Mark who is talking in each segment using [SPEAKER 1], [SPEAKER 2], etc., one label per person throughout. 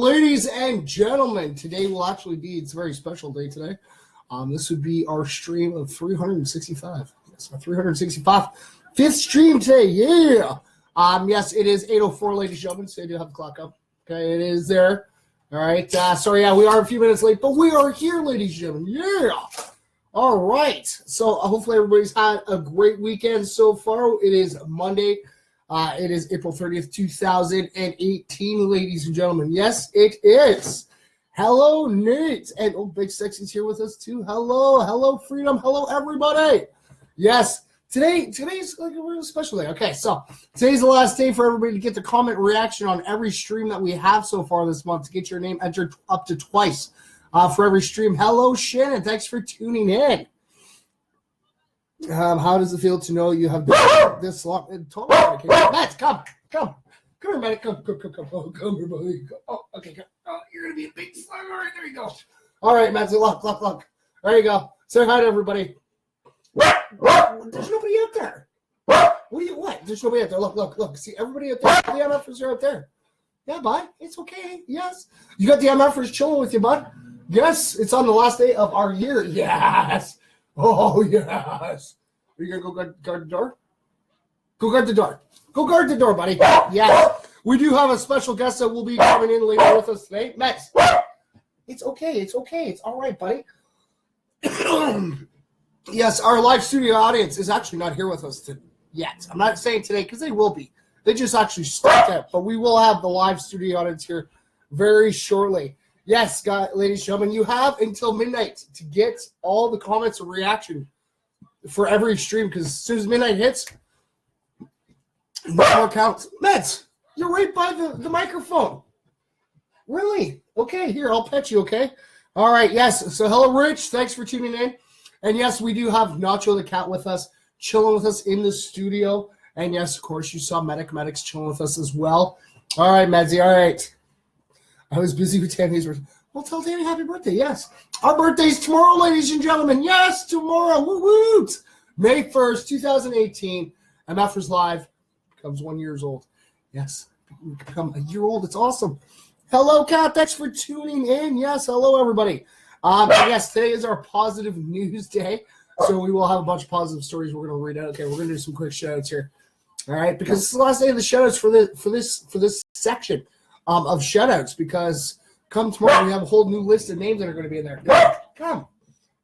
[SPEAKER 1] ladies and gentlemen, today will actually be, it's a very special day today. This would be our stream of 365. Yes, our 365th stream today. Yeah. Yes, it is 8:04, ladies and gentlemen, so I do have the clock up. Okay, it is there. All right. Sorry, we are a few minutes late, but we are here, ladies and gentlemen. Yeah. All right. So hopefully everybody's had a great weekend so far. It is Monday. It is April 30th, 2018, ladies and gentlemen. Yes, it is. Hello, Nate. And Big Sexy's here with us, too. Hello, Freedom. Hello, everybody. Yes, today's like a real special day. Okay, so today's the last day for everybody to get the comment reaction on every stream that we have so far this month to get your name entered up to twice for every stream. Hello, Shannon. Thanks for tuning in. How does it feel to know you have this long? Matt, come here, Matt. Come here, buddy. Oh, okay, come. Oh, you're gonna be a big slug. All right, there you go. All right, Matt. Look. There you go. Say hi to everybody. There's nobody out there. What? There's nobody out there. Look. See, everybody out there. The MFers are out there. Yeah, bud. It's okay. Yes. You got the MFers chilling with you, bud. Yes. It's on the last day of our year. Yes. Oh, yes. Are you going to go guard the door? Go guard the door. Go guard the door, buddy. Yes. We do have a special guest that will be coming in later with us today. Max. It's okay. It's all right, buddy. Yes, our live studio audience is actually not here with us yet. I'm not saying today because they will be. They just actually stepped out. But we will have the live studio audience here very shortly. Yes, guys, ladies and gentlemen, you have until midnight to get all the comments and reaction for every stream because as soon as midnight hits, no more counts. Mets, you're right by the microphone. Really? Okay, here, I'll pet you, okay? All right, yes. So hello, Rich. Thanks for tuning in. And yes, we do have Nacho the cat with us, chilling with us in the studio. And yes, of course, you saw Medic's chilling with us as well. All right, Medsy, all right. I was busy with Tammy's birthday. Well, tell Tammy happy birthday, yes. Our birthday's tomorrow, ladies and gentlemen. Yes, tomorrow. Woo-woot. May 1st, 2018. MFers Live becomes 1 year old. Yes, we become a year old. It's awesome. Hello, Kat. Thanks for tuning in. Yes, hello, everybody. Yes, today is our positive news day. So we will have a bunch of positive stories we're going to read out. Okay, we're going to do some quick shout-outs here. All right, because it's the last day of the shout-outs for this section. Of shout-outs because come tomorrow we have a whole new list of names that are going to be in there. Come.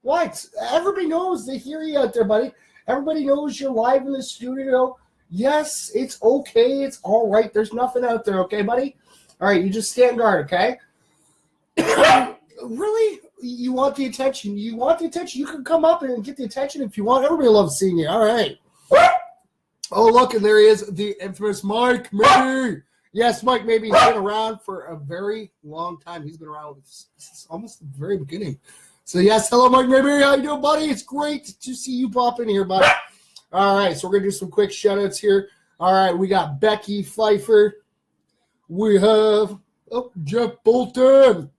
[SPEAKER 1] What? Everybody knows they hear you out there, buddy. Everybody knows you're live in the studio. Yes, it's okay. It's all right. There's nothing out there, okay, buddy? All right, you just stand guard, okay? Really? You want the attention? You want the attention? You can come up and get the attention if you want. Everybody loves seeing you. All right. Oh, look, and there he is, the infamous Mike Maybe. Yes, Mike Maybe has been around for a very long time. He's been around since almost the very beginning. So, yes, hello, Mike Maybe. How you doing, buddy? It's great to see you pop in here, buddy. All right, so we're going to do some quick shout-outs here. All right, we got Becky Pfeiffer. We have Jeff Bolton.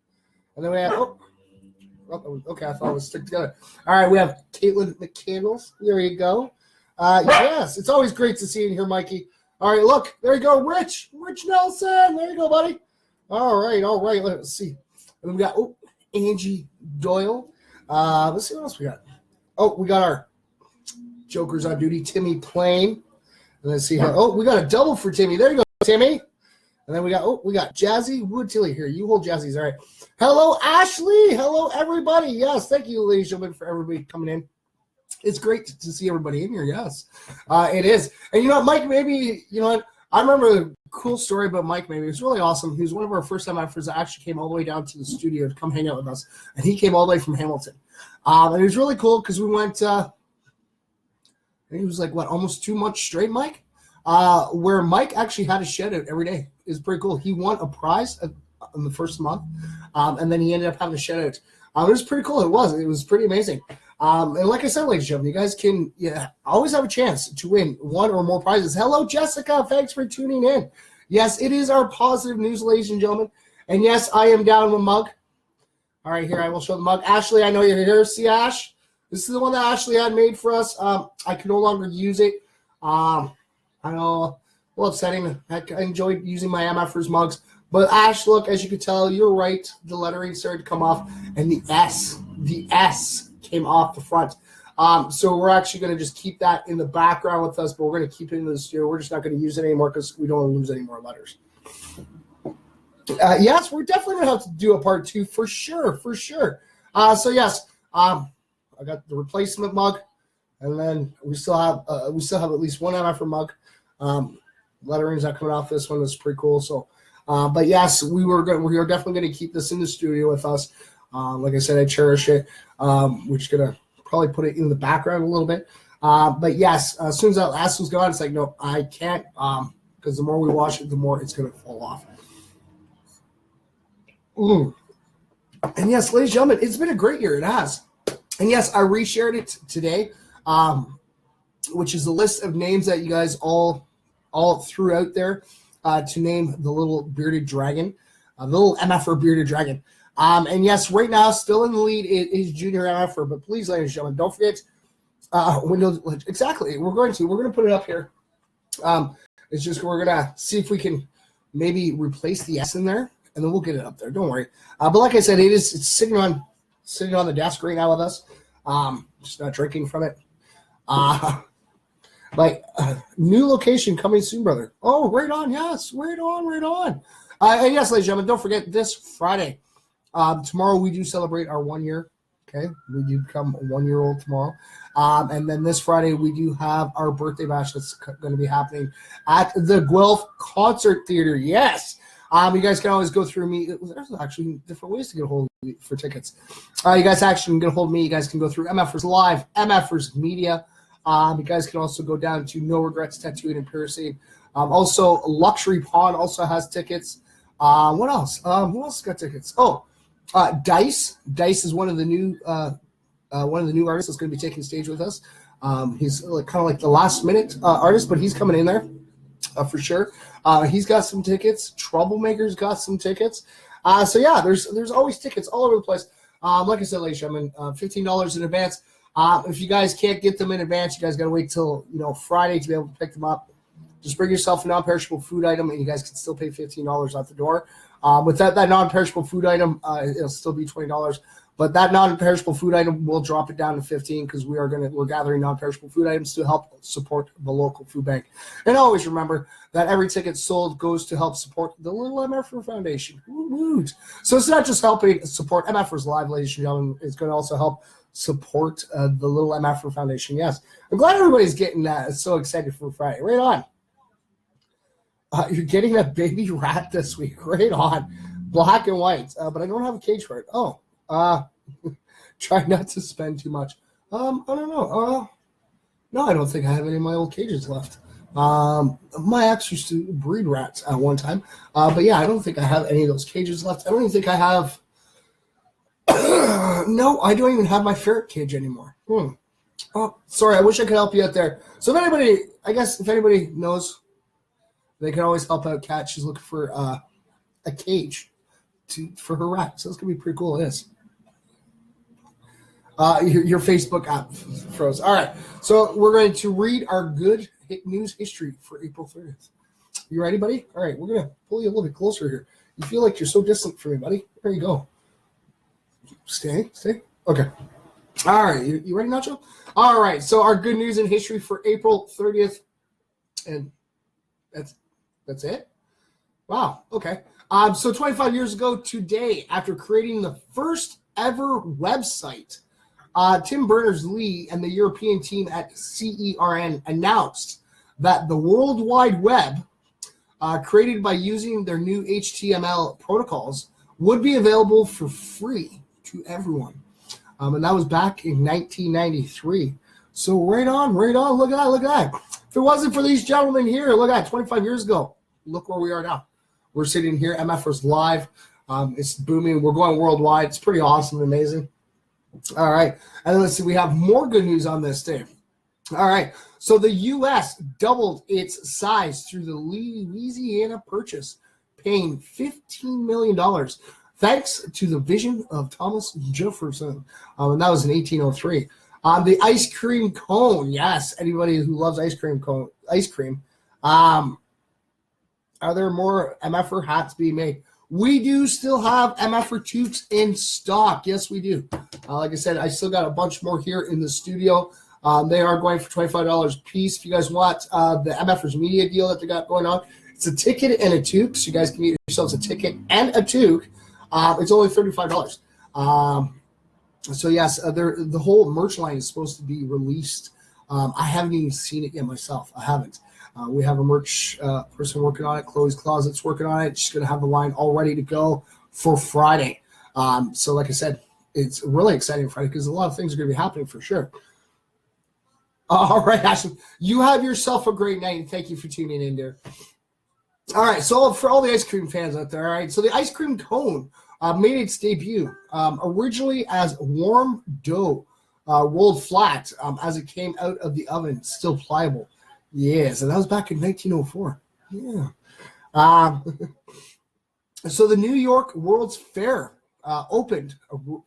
[SPEAKER 1] And then we have okay, I thought it was stick together. All right, we have Caitlin McCandles. There you go. Yes, it's always great to see you here, Mikey. All right, look, there you go, Rich Nelson. There you go, buddy. All right. Let's see. And then we got Angie Doyle. Let's see what else we got. Oh, we got our Jokers on duty, Timmy Plain. And let's see here. Oh, we got a double for Timmy. There you go, Timmy. And then we got Jazzy Woodtilly here. You hold Jazzy's. All right. Hello, Ashley. Hello, everybody. Yes, thank you, ladies and gentlemen, for everybody coming in. It's great to see everybody in here, yes. It is. And you know what, Mike, maybe, you know what, I remember a cool story about Mike Maybe. It was really awesome. He was one of our first time MFers that actually came all the way down to the studio to come hang out with us. And he came all the way from Hamilton. And it was really cool because we went, I think it was like, almost 2 months straight, Mike? Where Mike actually had a shout-out every day. It was pretty cool. He won a prize in the first month, and then he ended up having a shout-out. It was pretty cool. It was pretty amazing. And like I said, ladies and gentlemen, you guys can always have a chance to win one or more prizes. Hello, Jessica. Thanks for tuning in. Yes, it is our positive news, ladies and gentlemen. And yes, I am down with mug. All right, here, I will show the mug. Ashley, I know you're here. See, Ash? This is the one that Ashley had made for us. I can no longer use it. I know, a little upsetting. I enjoyed using my MFers mugs. But Ash, look, as you can tell, you're right. The lettering started to come off, and the S came off the front. So we're actually going to just keep that in the background with us, but we're going to keep it in the studio. We're just not going to use it anymore because we don't want to lose any more letters. Yes, we're definitely going to have to do a part 2 for sure. So yes, I got the replacement mug, and then we still have at least one MFR mug. Lettering's not coming off this one. It's pretty cool. So, but yes, we are definitely going to keep this in the studio with us. Like I said, I cherish it. We're just gonna probably put it in the background a little bit. But yes, as soon as that last one's gone, it's like, no, I can't, because the more we wash it, the more it's going to fall off. And yes, ladies and gentlemen, it's been a great year. It has. And yes, I reshared it today, which is a list of names that you guys all threw out there to name the little bearded dragon, the little MFR bearded dragon. And yes, right now, still in the lead is Junior MFR. But please, ladies and gentlemen, don't forget Windows. Exactly, we're going to put it up here. It's just we're gonna see if we can maybe replace the S in there, and then we'll get it up there. Don't worry. But like I said, it's sitting on the desk right now with us. Just not drinking from it. New location coming soon, brother. Oh, right on. Yes, right on. And yes, ladies and gentlemen, don't forget this Friday. Tomorrow we do celebrate our 1 year. Okay, we do become a 1 year old tomorrow. And then this Friday we do have our birthday bash that's going to be happening at the Guelph Concert Theater. Yes. You guys can always go through me. There's actually different ways to get a hold of me for tickets. You guys actually can get a hold of me. You guys can go through MFers Live, MFers Media. You guys can also go down to No Regrets Tattooing and Piercing. Also, Luxury Pawn also has tickets. What else? Who else got tickets? Oh, Dice. Dice is one of the new artists that's going to be taking stage with us. He's kind of like the last minute artist, but he's coming in there for sure. He's got some tickets. Troublemaker's got some tickets. So yeah, there's always tickets all over the place. Like I said, ladies and gentlemen, $15 in advance. If you guys can't get them in advance, you guys got to wait till Friday to be able to pick them up. Just bring yourself a non-perishable food item, and you guys can still pay $15 out the door. With that non-perishable food item, it'll still be $20. But that non-perishable food item will drop it down to $15 because we're gathering non-perishable food items to help support the local food bank. And always remember that every ticket sold goes to help support the Little MFR Foundation. Woo-woo. So it's not just helping support MFers Live, ladies and gentlemen. It's going to also help support the Little MFR Foundation. Yes, I'm glad everybody's getting so excited for Friday. Right on. You're getting a baby rat this week. Right on. Black and white. But I don't have a cage for it. Oh. Try not to spend too much. I don't know. No, I don't think I have any of my old cages left. My ex used to breed rats at one time. But yeah, I don't think I have any of those cages left. I don't even think I have. No, I don't even have my ferret cage anymore. Oh, sorry. I wish I could help you out there. So if anybody knows, they can always help out Kat. She's looking for a cage for her rat. So that's going to be pretty cool. It is. Your Facebook app froze. All right. So we're going to read our good news history for April 30th. You ready, buddy? All right. We're going to pull you a little bit closer here. You feel like you're so distant from me, buddy. There you go. Stay. Okay. All right. You ready, Nacho? All right. So our good news in history for April 30th. And that's it? Wow. Okay. So 25 years ago today, after creating the first ever website, Tim Berners-Lee and the European team at CERN announced that the World Wide Web, created by using their new HTML protocols, would be available for free to everyone. And that was back in 1993. So right on. Look at that. If it wasn't for these gentlemen here, look at that, 25 years ago. Look where we are now. We're sitting here, MFers Live. It's booming. We're going worldwide. It's pretty awesome and amazing. All right. And let's see. We have more good news on this day. All right. So the U.S. doubled its size through the Louisiana Purchase, paying $15 million, thanks to the vision of Thomas Jefferson. And that was in 1803. The ice cream cone. Yes. Anybody who loves ice cream. I Are there more MFR hats being made? We do still have MFR toques in stock. Yes, we do. Like I said, I still got a bunch more here in the studio. They are going for $25 a piece. If you guys want the mfersmedia deal that they got going on, it's a ticket and a toque. So you guys can get yourselves a ticket and a toque. It's only $35. So yes, the whole merch line is supposed to be released. I haven't even seen it yet myself. I haven't. We have a merch person working on it. Chloe's Closet's working on it. She's going to have the line all ready to go for Friday. So like I said, it's really exciting Friday because a lot of things are going to be happening for sure. All right, Ashley, you have yourself a great night, and thank you for tuning in there. All right, so for all the ice cream fans out there, all right, so the ice cream cone made its debut originally as warm dough rolled flat as it came out of the oven, still pliable. Yes, and that was back in 1904. Yeah. So the New York World's Fair opened,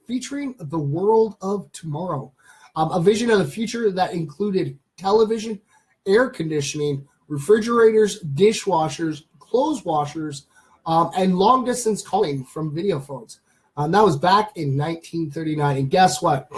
[SPEAKER 1] featuring the World of Tomorrow, a vision of the future that included television, air conditioning, refrigerators, dishwashers, clothes washers, and long-distance calling from video phones. That was back in 1939. And guess what?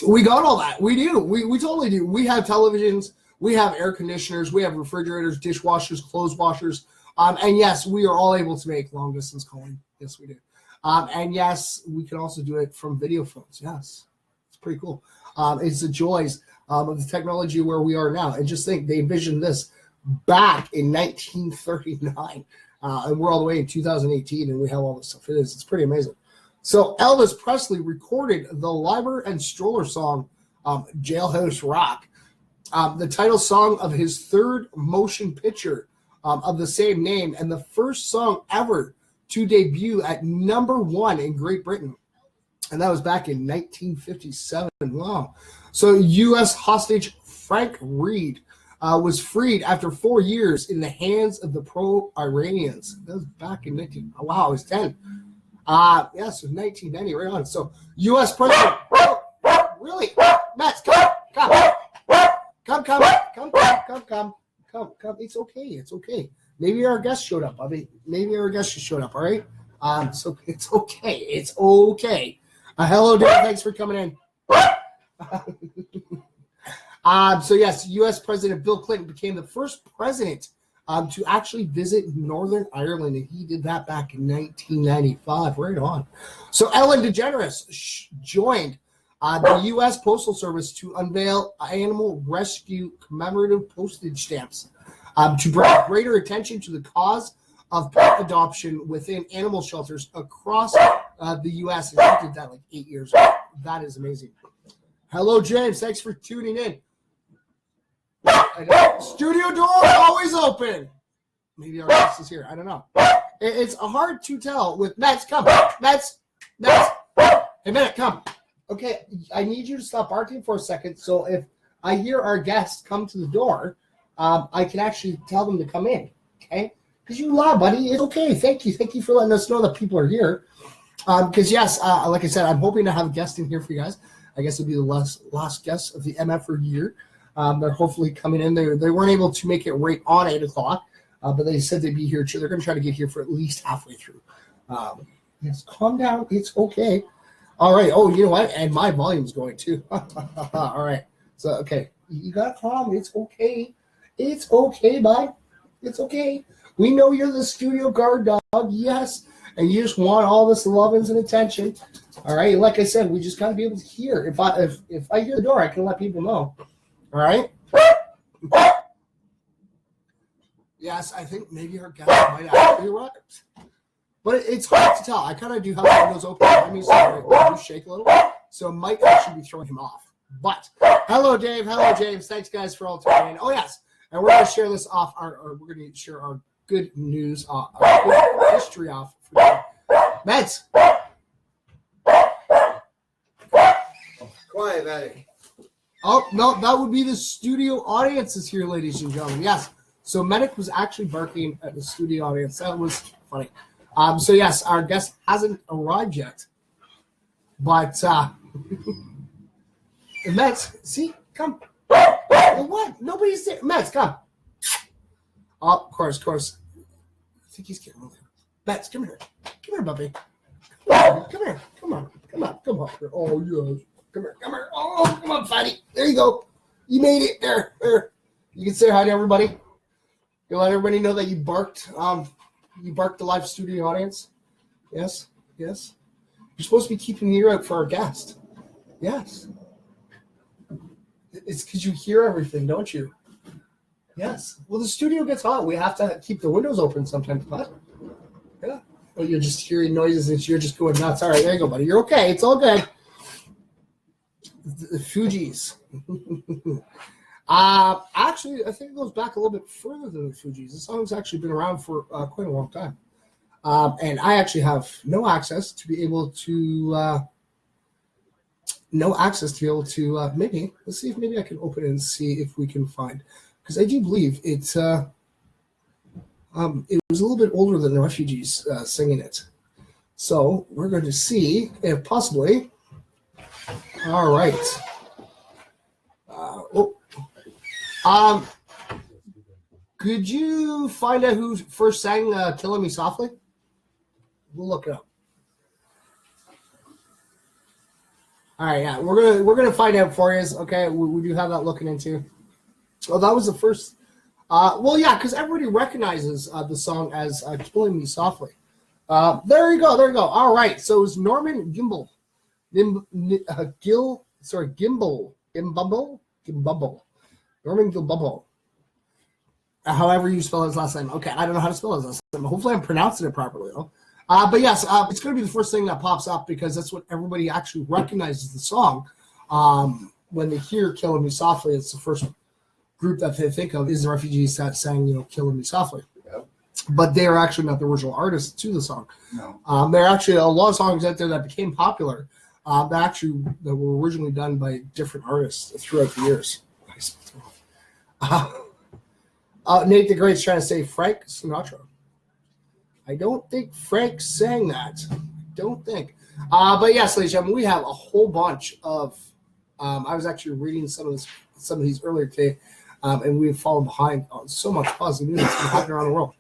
[SPEAKER 1] We got all that. We do. We totally do. We have televisions. We have air conditioners. We have refrigerators, dishwashers, clothes washers. And yes, we are all able to make long-distance calling. Yes, we do. And yes, we can also do it from video phones. Yes, it's pretty cool. It's the joys of the technology where we are now. And just think, they envisioned this back in 1939. And we're all the way in 2018, and we have all this stuff. It's pretty amazing. So Elvis Presley recorded the Leiber and Stroller song, Jailhouse Rock, the title song of his third motion picture of the same name, and the first song ever to debut at #1 in Great Britain. And that was back in 1957. Wow. So U.S. hostage Frank Reed was freed after 4 years in the hands of the pro-Iranians. That was back in 19... Wow, I was 10. Yes, 1990, right on. So, U.S. President, really? Matt, come. It's okay. Maybe our guest showed up. Maybe our guest just showed up, all right? So it's okay. Hello, Dave. Thanks for coming in. So yes, U.S. President Bill Clinton became the first president to actually visit Northern Ireland, and he did that back in 1995. Right on. So Ellen DeGeneres joined the U.S. Postal Service to unveil animal rescue commemorative postage stamps to bring greater attention to the cause of pet adoption within animal shelters across the U.S. And he did that like 8 years ago. That is amazing. Hello, James. Thanks for tuning in. Studio door always open. Maybe our guest is here. I don't know. It's hard to tell with Mets. Come. Mets. Hey, Matt, come. Okay, I need you to stop barking for a second. So if I hear our guest come to the door, I can actually tell them to come in. Okay? Because you lie, buddy. It's okay. Thank you. Thank you for letting us know that people are here. Because, yes, like I said, I'm hoping to have a guest in here for you guys. I guess it'll be the last guest of the MF year. They're hopefully coming in. They weren't able to make it right on 8 o'clock, but they said they'd be here too. They're going to try to get here for at least halfway through. Yes, calm down. It's okay. All right. Oh, you know what? And my volume's going too. All right. So, okay. You got to calm. It's okay. It's okay, bud. It's okay. We know you're the studio guard dog. Yes. And you just want all this lovings and attention. All right. Like I said, we just got to be able to hear. If I hear the door, I can let people know. All right. Yes, I think maybe our guest might actually arrive. But it's hard to tell. I kind of do have the windows open. Let me see. Shake a little. So it might actually be throwing him off. But hello, Dave. Hello, James. Thanks, guys, for all tuning in. Oh, yes. And we're going to share this off. We're going to share our good news, our good history off. Meds. Quiet, Eddie. Oh, no, that would be the studio audiences here, ladies and gentlemen. Yes. So Medic was actually barking at the studio audience. That was funny. So, yes, our guest hasn't arrived yet. But, Mets, see, come. What? Nobody's there. Mets, come. Oh, of course. I think he's getting over there. Bets, come here. Come here, puppy. Come here. Come on. Oh, yes. Come here. Oh, come on, fatty. There you go. You made it. There. You can say hi to everybody. You let everybody know that you barked. You barked the live studio audience. Yes. You're supposed to be keeping the ear out for our guest. Yes. It's because you hear everything, don't you? Yes. Well, the studio gets hot. We have to keep the windows open sometimes, but yeah. Well, you're just hearing noises and you're just going nuts. All right, there you go, buddy. You're okay. It's all good. The Fugees. Actually, I think it goes back a little bit further than the Fugees. The song's actually been around for quite a long time. And I actually have no access to be able to maybe, let's see if maybe I can open it and see if we can find, because I do believe it was a little bit older than the Refugees singing it. So we're going to see if possibly, all right. Could you find out who first sang Killing Me Softly? We'll look it up. All right, yeah, we're gonna find out for you. Okay, we do have that looking into. Oh, that was the first. Well, yeah, because everybody recognizes the song as "Killing Me Softly." There you go. All right, so it was Norman Gimbel. Gimbubble. Norman Gimbubble. However you spell his last name. Okay, I don't know how to spell his last name. Hopefully I'm pronouncing it properly, though. But yes, it's going to be the first thing that pops up because that's what everybody actually recognizes the song. When they hear Killing Me Softly, it's the first group that they think of is the Refugees that sang, Killing Me Softly. Yep. But they are actually not the original artists to the song. No. There are actually a lot of songs out there that became popular that were originally done by different artists throughout the years. Nate the Great's trying to say Frank Sinatra. I don't think Frank sang that. Don't think. But yes, ladies and gentlemen, we have a whole bunch of. I was actually reading some of these earlier today, and we've fallen behind on so much positive news that's been happening around the world.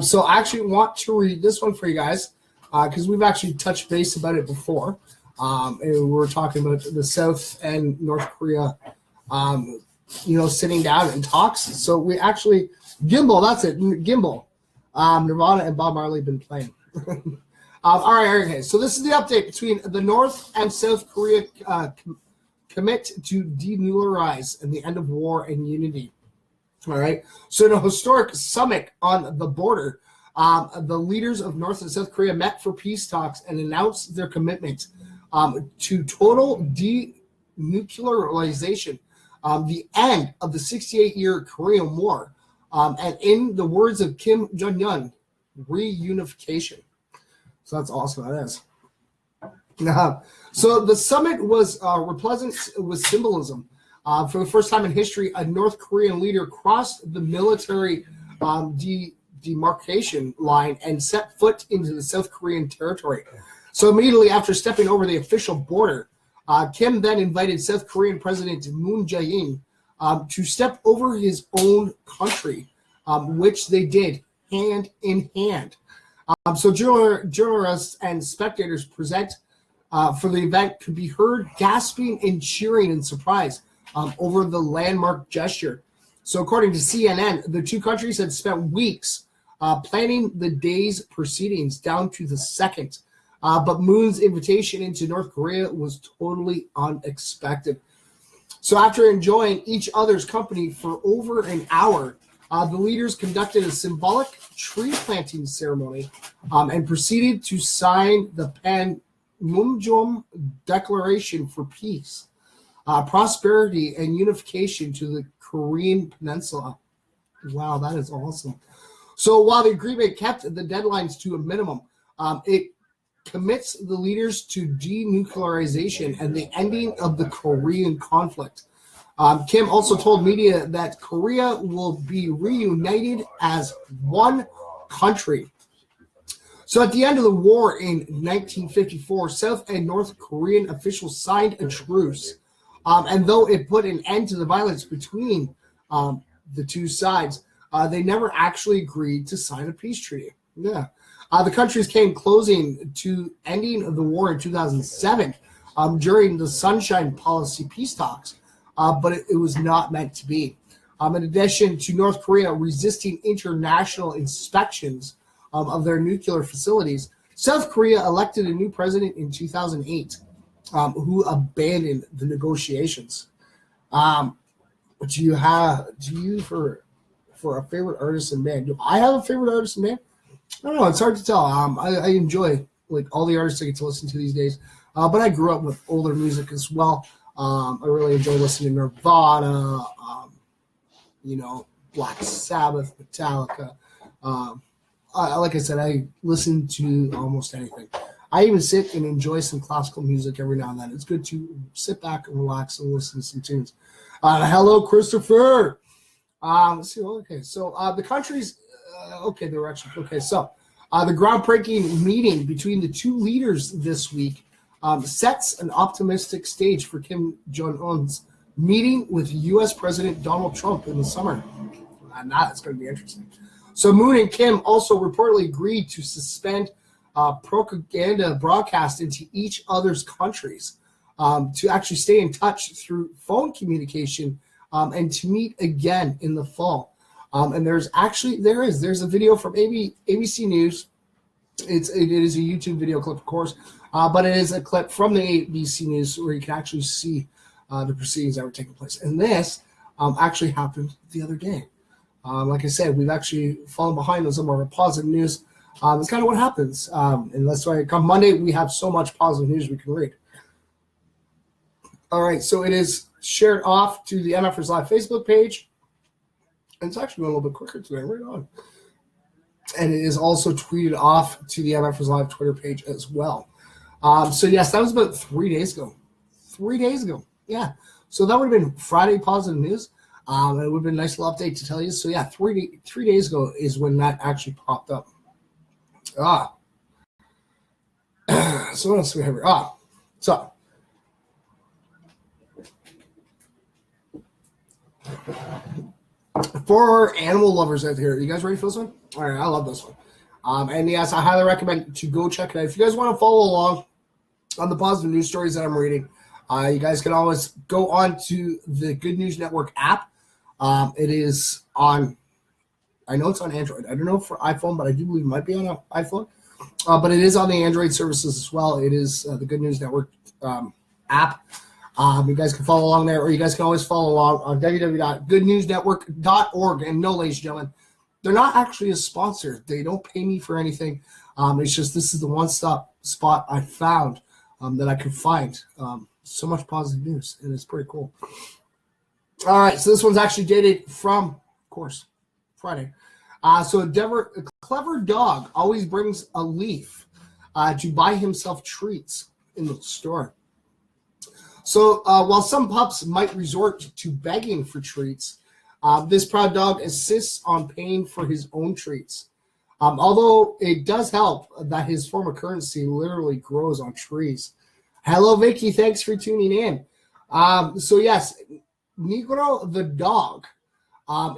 [SPEAKER 1] So I actually want to read this one for you guys because we've actually touched base about it before, and we were talking about the South and North Korea, sitting down in talks. So we actually Gimbal. That's it, Gimbal. Nirvana and Bob Marley have been playing. All right, okay. So this is the update between the North and South Korea commit to denuclearize and the end of war and unity. All right. So in a historic summit on the border, the leaders of North and South Korea met for peace talks and announced their commitment to total denuclearization, the end of the 68-year Korean War, and in the words of Kim Jong-un, reunification. So that's awesome. That is. So the summit was repleasant with symbolism. For the first time in history, a North Korean leader crossed the military demarcation line and set foot into the South Korean territory. So immediately after stepping over the official border, Kim then invited South Korean President Moon Jae-in to step over his own country, which they did hand in hand. So journalists and spectators present for the event could be heard gasping and cheering in surprise over the landmark gesture. So according to CNN, the two countries had spent weeks planning the day's proceedings down to the second. But Moon's invitation into North Korea was totally unexpected. So after enjoying each other's company for over an hour, the leaders conducted a symbolic tree planting ceremony and proceeded to sign the Panmunjom Declaration for Peace, Prosperity, and Unification to the Korean Peninsula. Wow, that is awesome. So while the agreement kept the deadlines to a minimum, it commits the leaders to denuclearization and the ending of the Korean conflict. Kim also told media that Korea will be reunited as one country. So at the end of the war in 1954, South and North Korean officials signed a truce. And though it put an end to the violence between the two sides, they never actually agreed to sign a peace treaty. Yeah. The countries came closing to ending the war in 2007 during the Sunshine Policy peace talks, but it was not meant to be. In addition to North Korea resisting international inspections of their nuclear facilities, South Korea elected a new president in 2008 who abandoned the negotiations. Do you for a favorite artist and band? Do I have a favorite artist and band? I don't know. It's hard to tell. I enjoy like all the artists I get to listen to these days, but I grew up with older music as well. I really enjoy listening to Nirvana, Black Sabbath, Metallica. Like I said, I listen to almost anything. I even sit and enjoy some classical music every now and then. It's good to sit back and relax and listen to some tunes. Hello, Christopher. Let's see. Okay, so the countries. Okay, they were actually okay. So the groundbreaking meeting between the two leaders this week sets an optimistic stage for Kim Jong-un's meeting with U.S. President Donald Trump in the summer. That's going to be interesting. So Moon and Kim also reportedly agreed to suspend propaganda broadcast into each other's countries to actually stay in touch through phone communication and to meet again in the fall. And there's a video from ABC News. It is a YouTube video clip, of course, but it is a clip from the ABC News where you can actually see the proceedings that were taking place. And this actually happened the other day. Like I said, we've actually fallen behind on some of our positive news. That's kind of what happens. And that's why come Monday, we have so much positive news we can read. All right, so it is shared off to the MFers Live Facebook page. And it's actually going a little bit quicker today, right on. And it is also tweeted off to the MFers Live Twitter page as well. So, yes, that was about 3 days ago. 3 days ago, yeah. So that would have been Friday positive news. And it would have been a nice little update to tell you. So, yeah, 3 days ago is when that actually popped up. So what else do we have here? So. For animal lovers out there, you guys ready for this one? All right, I love this one. And yes, I highly recommend to go check it out. If you guys want to follow along on the positive news stories that I'm reading, you guys can always go on to the Good News Network app. It is on, I know it's on Android. I don't know for iPhone, but I do believe it might be on an iPhone. But it is on the Android services as well. It is the Good News Network app. You guys can follow along there, or you guys can always follow along on www.goodnewsnetwork.org. And no, ladies and gentlemen, they're not actually a sponsor. They don't pay me for anything. It's just this is the one-stop spot I found that I could find. So much positive news, and it's pretty cool. All right, so this one's actually dated from, of course, Friday. So a clever dog always brings a leaf to buy himself treats in the store. So while some pups might resort to begging for treats, this proud dog insists on paying for his own treats. Although it does help that his form of currency literally grows on trees. Hello, Vicky. Thanks for tuning in. So yes, Negro the dog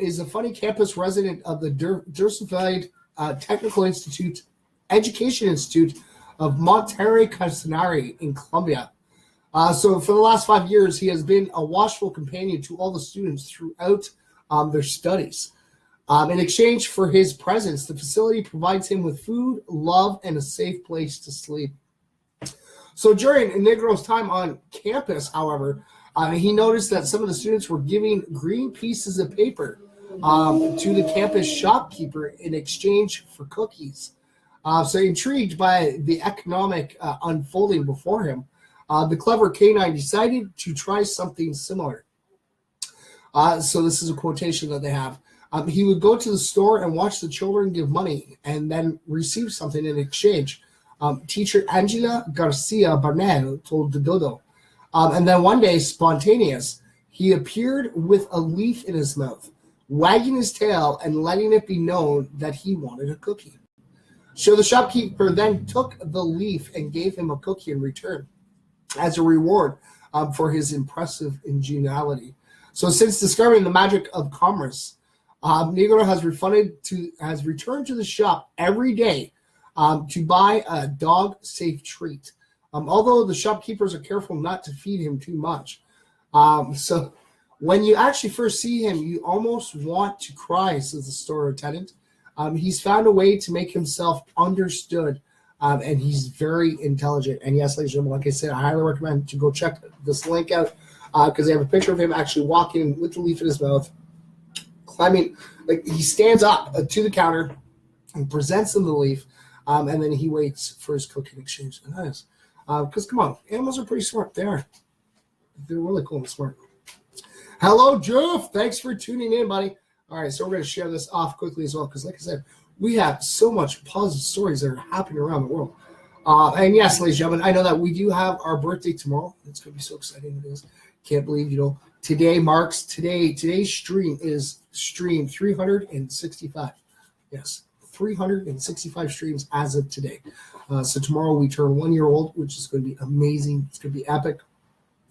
[SPEAKER 1] is a funny campus resident of the Diversified Technical Institute, Education Institute of Monterey Casanare in Colombia. So for the last 5 years, he has been a watchful companion to all the students throughout their studies. In exchange for his presence, the facility provides him with food, love, and a safe place to sleep. So during Negro's time on campus, however, he noticed that some of the students were giving green pieces of paper to the campus shopkeeper in exchange for cookies. So intrigued by the economic unfolding before him, the clever canine decided to try something similar. So this is a quotation that they have. He would go to the store and watch the children give money and then receive something in exchange. Teacher Angela Garcia Barnell told the Dodo. And then one day, spontaneous, he appeared with a leaf in his mouth, wagging his tail and letting it be known that he wanted a cookie. So the shopkeeper then took the leaf and gave him a cookie in return as a reward for his impressive ingenuity. So since discovering the magic of commerce, Negro has returned to the shop every day to buy a dog-safe treat. Although the shopkeepers are careful not to feed him too much. So when you actually first see him, you almost want to cry, says the store attendant. He's found a way to make himself understood, and he's very intelligent. And yes, ladies and gentlemen, like I said, I highly recommend to go check this link out because they have a picture of him actually walking with the leaf in his mouth, climbing. Like he stands up to the counter and presents them the leaf, and then he waits for his cooking exchange. Nice. Because come on, animals are pretty smart. They are. They're really cool and smart. Hello, Jeff. Thanks for tuning in, buddy. All right, so we're going to share this off quickly as well because, like I said, we have so much positive stories that are happening around the world. And yes, ladies and gentlemen, I know that we do have our birthday tomorrow. It's going to be so exciting. It is. Can't believe, today's stream is stream 365. Yes, 365 streams as of today. So tomorrow we turn 1 year old, which is going to be amazing. It's going to be epic.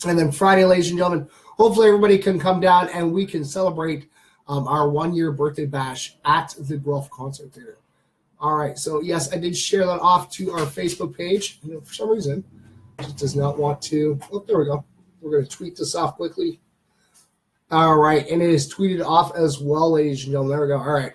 [SPEAKER 1] And then Friday, ladies and gentlemen, hopefully everybody can come down and we can celebrate our 1 year birthday bash at the Guelph Concert Theater. All right. So, yes, I did share that off to our Facebook page. And for some reason, it does not want to. Oh, there we go. We're going to tweet this off quickly. All right. And it is tweeted off as well, ladies and gentlemen. There we go. All right.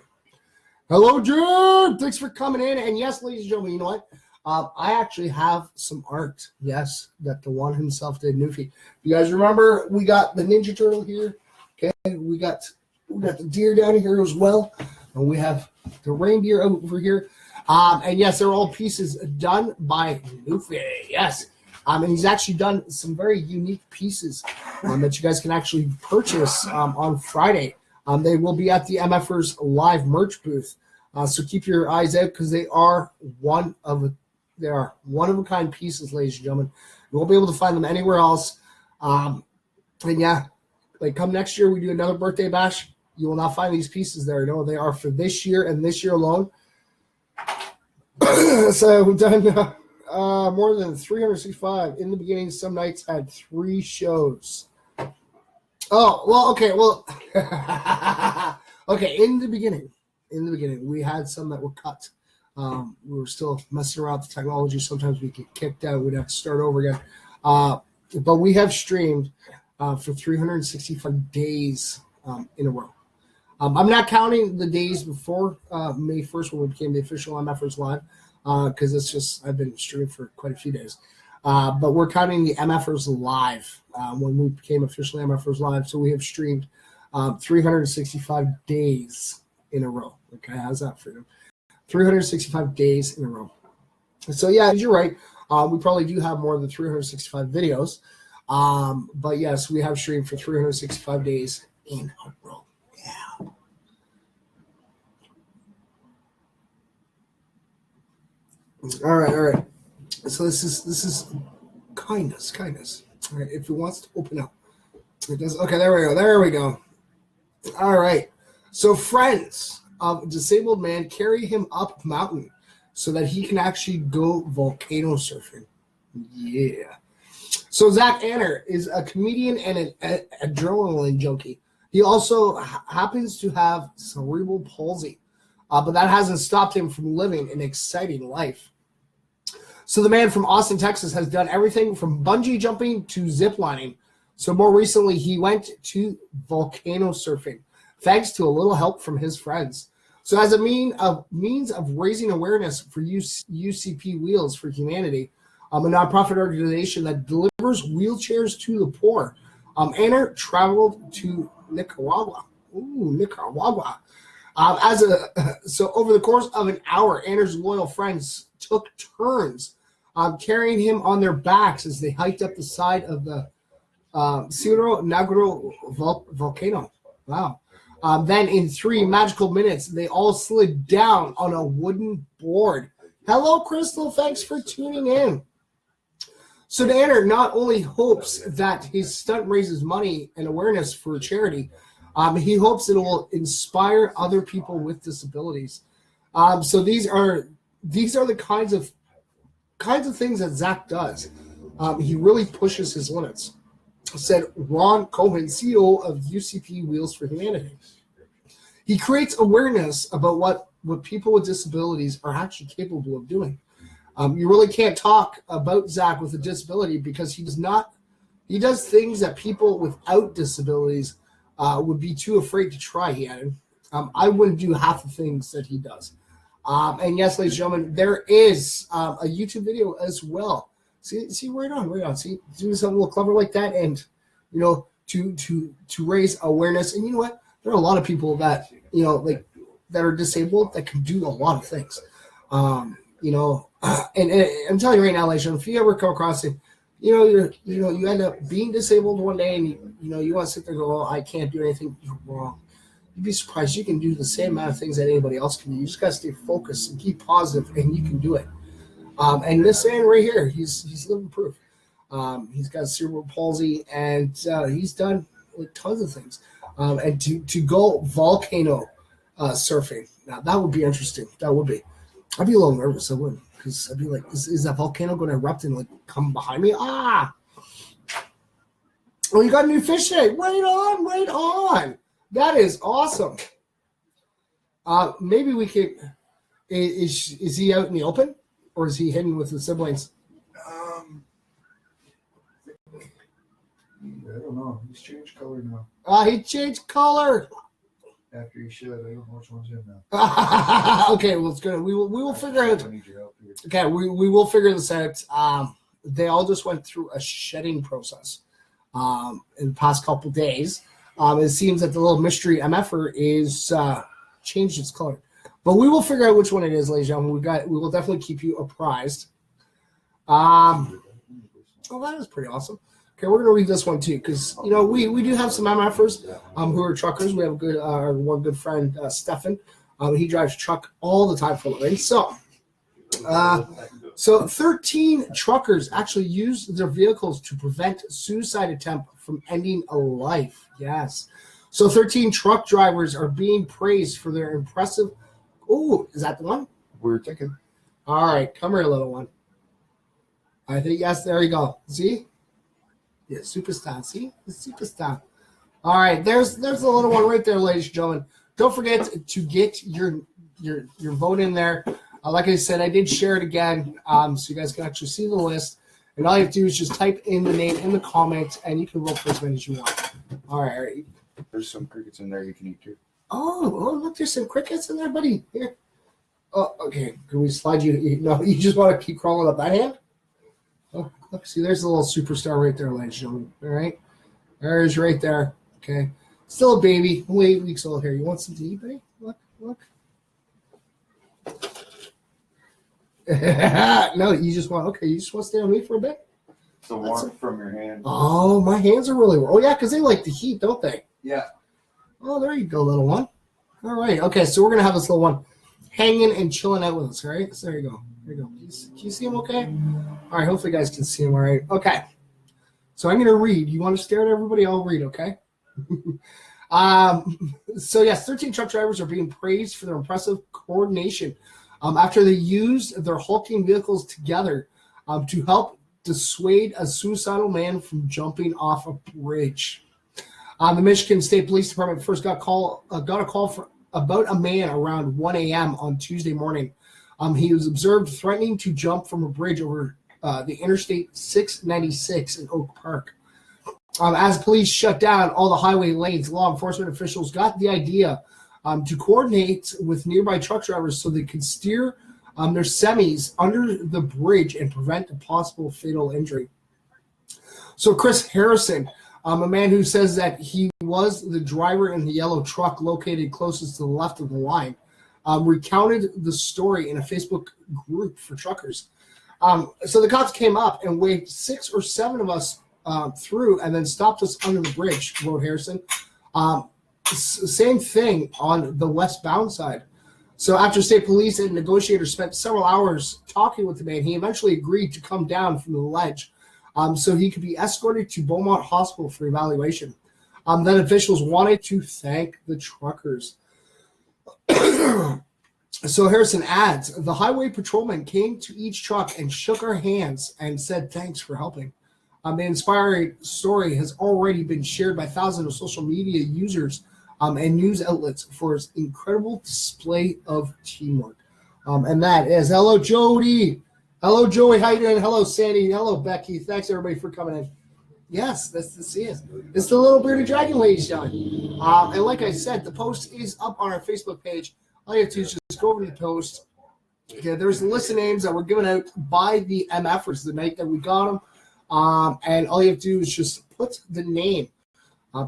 [SPEAKER 1] Hello, Jim. Thanks for coming in. And yes, ladies and gentlemen, you know what? I actually have some art, yes, that the one himself did, Newfie. You guys remember we got the Ninja Turtle here? Okay, we got the deer down here as well, and we have the reindeer over here. And yes, they're all pieces done by Newfie. Yes, and he's actually done some very unique pieces that you guys can actually purchase on Friday. They will be at the MFers live merch booth, so keep your eyes out because they are one of a kind pieces, ladies and gentlemen. You won't be able to find them anywhere else. And yeah, like come next year, we do another birthday bash. You will not find these pieces there. No, they are for this year and this year alone. So we've done more than 365. In the beginning, some nights had 3 shows. Oh, well, okay. Well, okay. In the beginning, we had some that were cut. We were still messing around with the technology. Sometimes we get kicked out. We'd have to start over again. But we have streamed for 365 days in a row. I'm not counting the days before May 1st when we became the official MFers Live because it's just I've been streaming for quite a few days. But we're counting the MFers Live when we became officially MFers Live. So we have streamed 365 days in a row. Okay, how's that for you? 365 days in a row. So yeah, you're right. We probably do have more than 365 videos. But yes, we have streamed for 365 days in a row. Yeah. All right. So this is kindness. All right, if it wants to open up. It does. Okay, there we go. All right. So friends of a disabled man carry him up mountain so that he can actually go volcano surfing. Yeah. So Zach Anner is a comedian and an adrenaline junkie. He also happens to have cerebral palsy, but that hasn't stopped him from living an exciting life. So the man from Austin, Texas has done everything from bungee jumping to zip lining. So more recently, he went to volcano surfing, thanks to a little help from his friends. So as a means of raising awareness for UCP Wheels for Humanity, a nonprofit organization that delivers wheelchairs to the poor, Anner traveled to Nicaragua. Ooh, Nicaragua. So over the course of an hour, Anner's loyal friends took turns carrying him on their backs as they hiked up the side of the Cerro Negro volcano. Wow. Then in 3 magical minutes, they all slid down on a wooden board. Hello, Crystal. Thanks for tuning in. So Anner not only hopes that his stunt raises money and awareness for charity, he hopes it will inspire other people with disabilities. So these are the kinds of things that Zach does. He really pushes his limits. Said Ron Cohen, CEO of UCP Wheels for Humanity. He creates awareness about what people with disabilities are actually capable of doing. You really can't talk about Zach with a disability because he does things that people without disabilities would be too afraid to try, he added. I wouldn't do half the things that he does. And yes, ladies and gentlemen, there is a YouTube video as well. See, right on. See, do something a little clever like that, and to raise awareness. And you know what? There are a lot of people that that are disabled that can do a lot of things. And I'm telling you right now, ladies and gentlemen, if you ever come across it, you end up being disabled one day, and you want to sit there and go, "Oh, I can't do anything." You're wrong. You'd be surprised. You can do the same amount of things that anybody else can do. You just got to stay focused and keep positive, and you can do it. And this man right here, he's living proof. He's got cerebral palsy, and he's done tons of things. And to go volcano surfing, now that would be interesting. That would be. I'd be a little nervous. I would, because I'd be like, is that volcano going to erupt and come behind me? Ah! Oh, you got a new fish tank. Right on. That is awesome. Maybe we could. Is he out in the open, or is he hidden with his siblings?
[SPEAKER 2] I don't know. He's changed color now.
[SPEAKER 1] He changed color.
[SPEAKER 2] After he shed, I don't know which one's him now.
[SPEAKER 1] Okay, well, it's good. We will figure out. Okay, we will figure this out. They all just went through a shedding process in the past couple days. It seems that the little mystery MFer is changed its color, but we will figure out which one it is, ladies and gentlemen. We will definitely keep you apprised. Oh, that is pretty awesome. Okay, we're gonna read this one too, because we do have some MFers who are truckers. We have one good friend, Stefan. He drives truck all the time for a living. So 13 truckers actually used their vehicles to prevent suicide attempt from ending a life. Yes. So 13 truck drivers are being praised for their impressive. Oh, is that the one?
[SPEAKER 2] We're thinking.
[SPEAKER 1] All right, come here, little one. I think yes. There you go. See. Yeah, superstar. See? The superstar. All right, there's the little one right there, ladies and gentlemen. Don't forget to get your vote in there. Like I said, I did share it again, so you guys can actually see the list. And all you have to do is just type in the name in the comments, and you can vote for as many as you want. All right.
[SPEAKER 2] There's some crickets in there you can eat too.
[SPEAKER 1] Oh, look, there's some crickets in there, buddy. Here. Oh, okay. Can we slide you? No, you just want to keep crawling up that hand? Oh, look, see, there's a little superstar right there, ladies and gentlemen. All right. There's right there. Okay. Still a baby. Only 8 weeks old here. You want some to eat, buddy? Look. No, you just want to stay on me for a bit?
[SPEAKER 2] It's the warmth from your hand.
[SPEAKER 1] Oh, my hands are really warm. Oh, yeah, because they like the heat, don't they?
[SPEAKER 2] Yeah.
[SPEAKER 1] Oh, there you go, little one. All right. Okay, so we're going to have this little one hanging and chilling out with us, all right? So there you go. There you go. Can you see him okay? All right, hopefully you guys can see him all right. Okay. So I'm going to read. You want to stare at everybody? I'll read, okay? So, yes, 13 truck drivers are being praised for their impressive coordination after they used their hulking vehicles together to help dissuade a suicidal man from jumping off a bridge. The Michigan State Police Department first got a call about a man around 1 a.m. on Tuesday morning. He was observed threatening to jump from a bridge over the Interstate 696 in Oak Park. As police shut down all the highway lanes, law enforcement officials got the idea to coordinate with nearby truck drivers so they could steer their semis under the bridge and prevent a possible fatal injury. So Chris Harrison, a man who says that he was the driver in the yellow truck located closest to the left of the line, recounted the story in a Facebook group for truckers. So the cops came up and waved 6 or 7 of us through and then stopped us under the bridge, wrote Harrison. Same thing on the westbound side. So after state police and negotiators spent several hours talking with the man, he eventually agreed to come down from the ledge so he could be escorted to Beaumont Hospital for evaluation. Then officials wanted to thank the truckers. So Harrison adds, the highway patrolman came to each truck and shook our hands and said thanks for helping. The inspiring story has already been shared by thousands of social media users and news outlets for his incredible display of teamwork. And that is hello, Jody. Hello, Joey. How you doing? Hello, Sandy. Hello, Becky. Thanks, everybody, for coming in. Yes, this is. It's the little bearded dragon, ladies and gentlemen. And like I said, the post is up on our Facebook page. All you have to do is just go over to the post. Okay, there's a list of names that were given out by the MFers the night that we got them. And all you have to do is just put the name.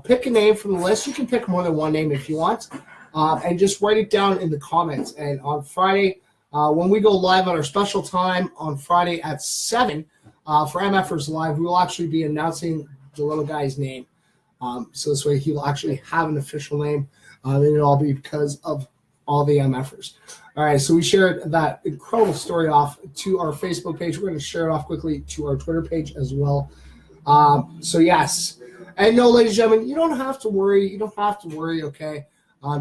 [SPEAKER 1] Pick a name from the list. You can pick more than one name if you want. And just write it down in the comments. And on Friday, when we go live on our special time on Friday at 7 for MFers Live, we will actually be announcing the little guy's name. So this way he will actually have an official name. And it'll all be because of all the MFers. All right, so we shared that incredible story off to our Facebook page. We're going to share it off quickly to our Twitter page as well. So yes, and no, ladies and gentlemen, you don't have to worry. You don't have to worry. Okay,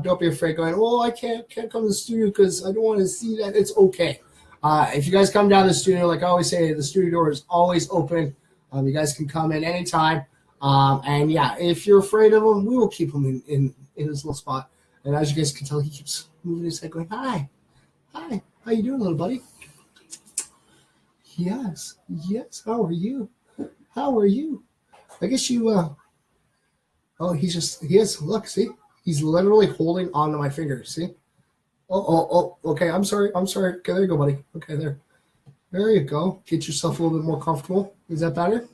[SPEAKER 1] don't be afraid. Going, well, I can't come to the studio because I don't want to see that. It's okay. If you guys come down to the studio, like I always say, the studio door is always open. You guys can come in anytime. And yeah, if you're afraid of him, we will keep him in his little spot. And as you guys can tell, he keeps moving his head, going, "Hi, hi, how you doing, little buddy?" Yes. How are you? How are you? I guess you. Oh, he is. Look, see, he's literally holding onto my finger. See? Oh. Okay, I'm sorry. Okay, there you go, buddy. Okay, there you go. Get yourself a little bit more comfortable. Is that better?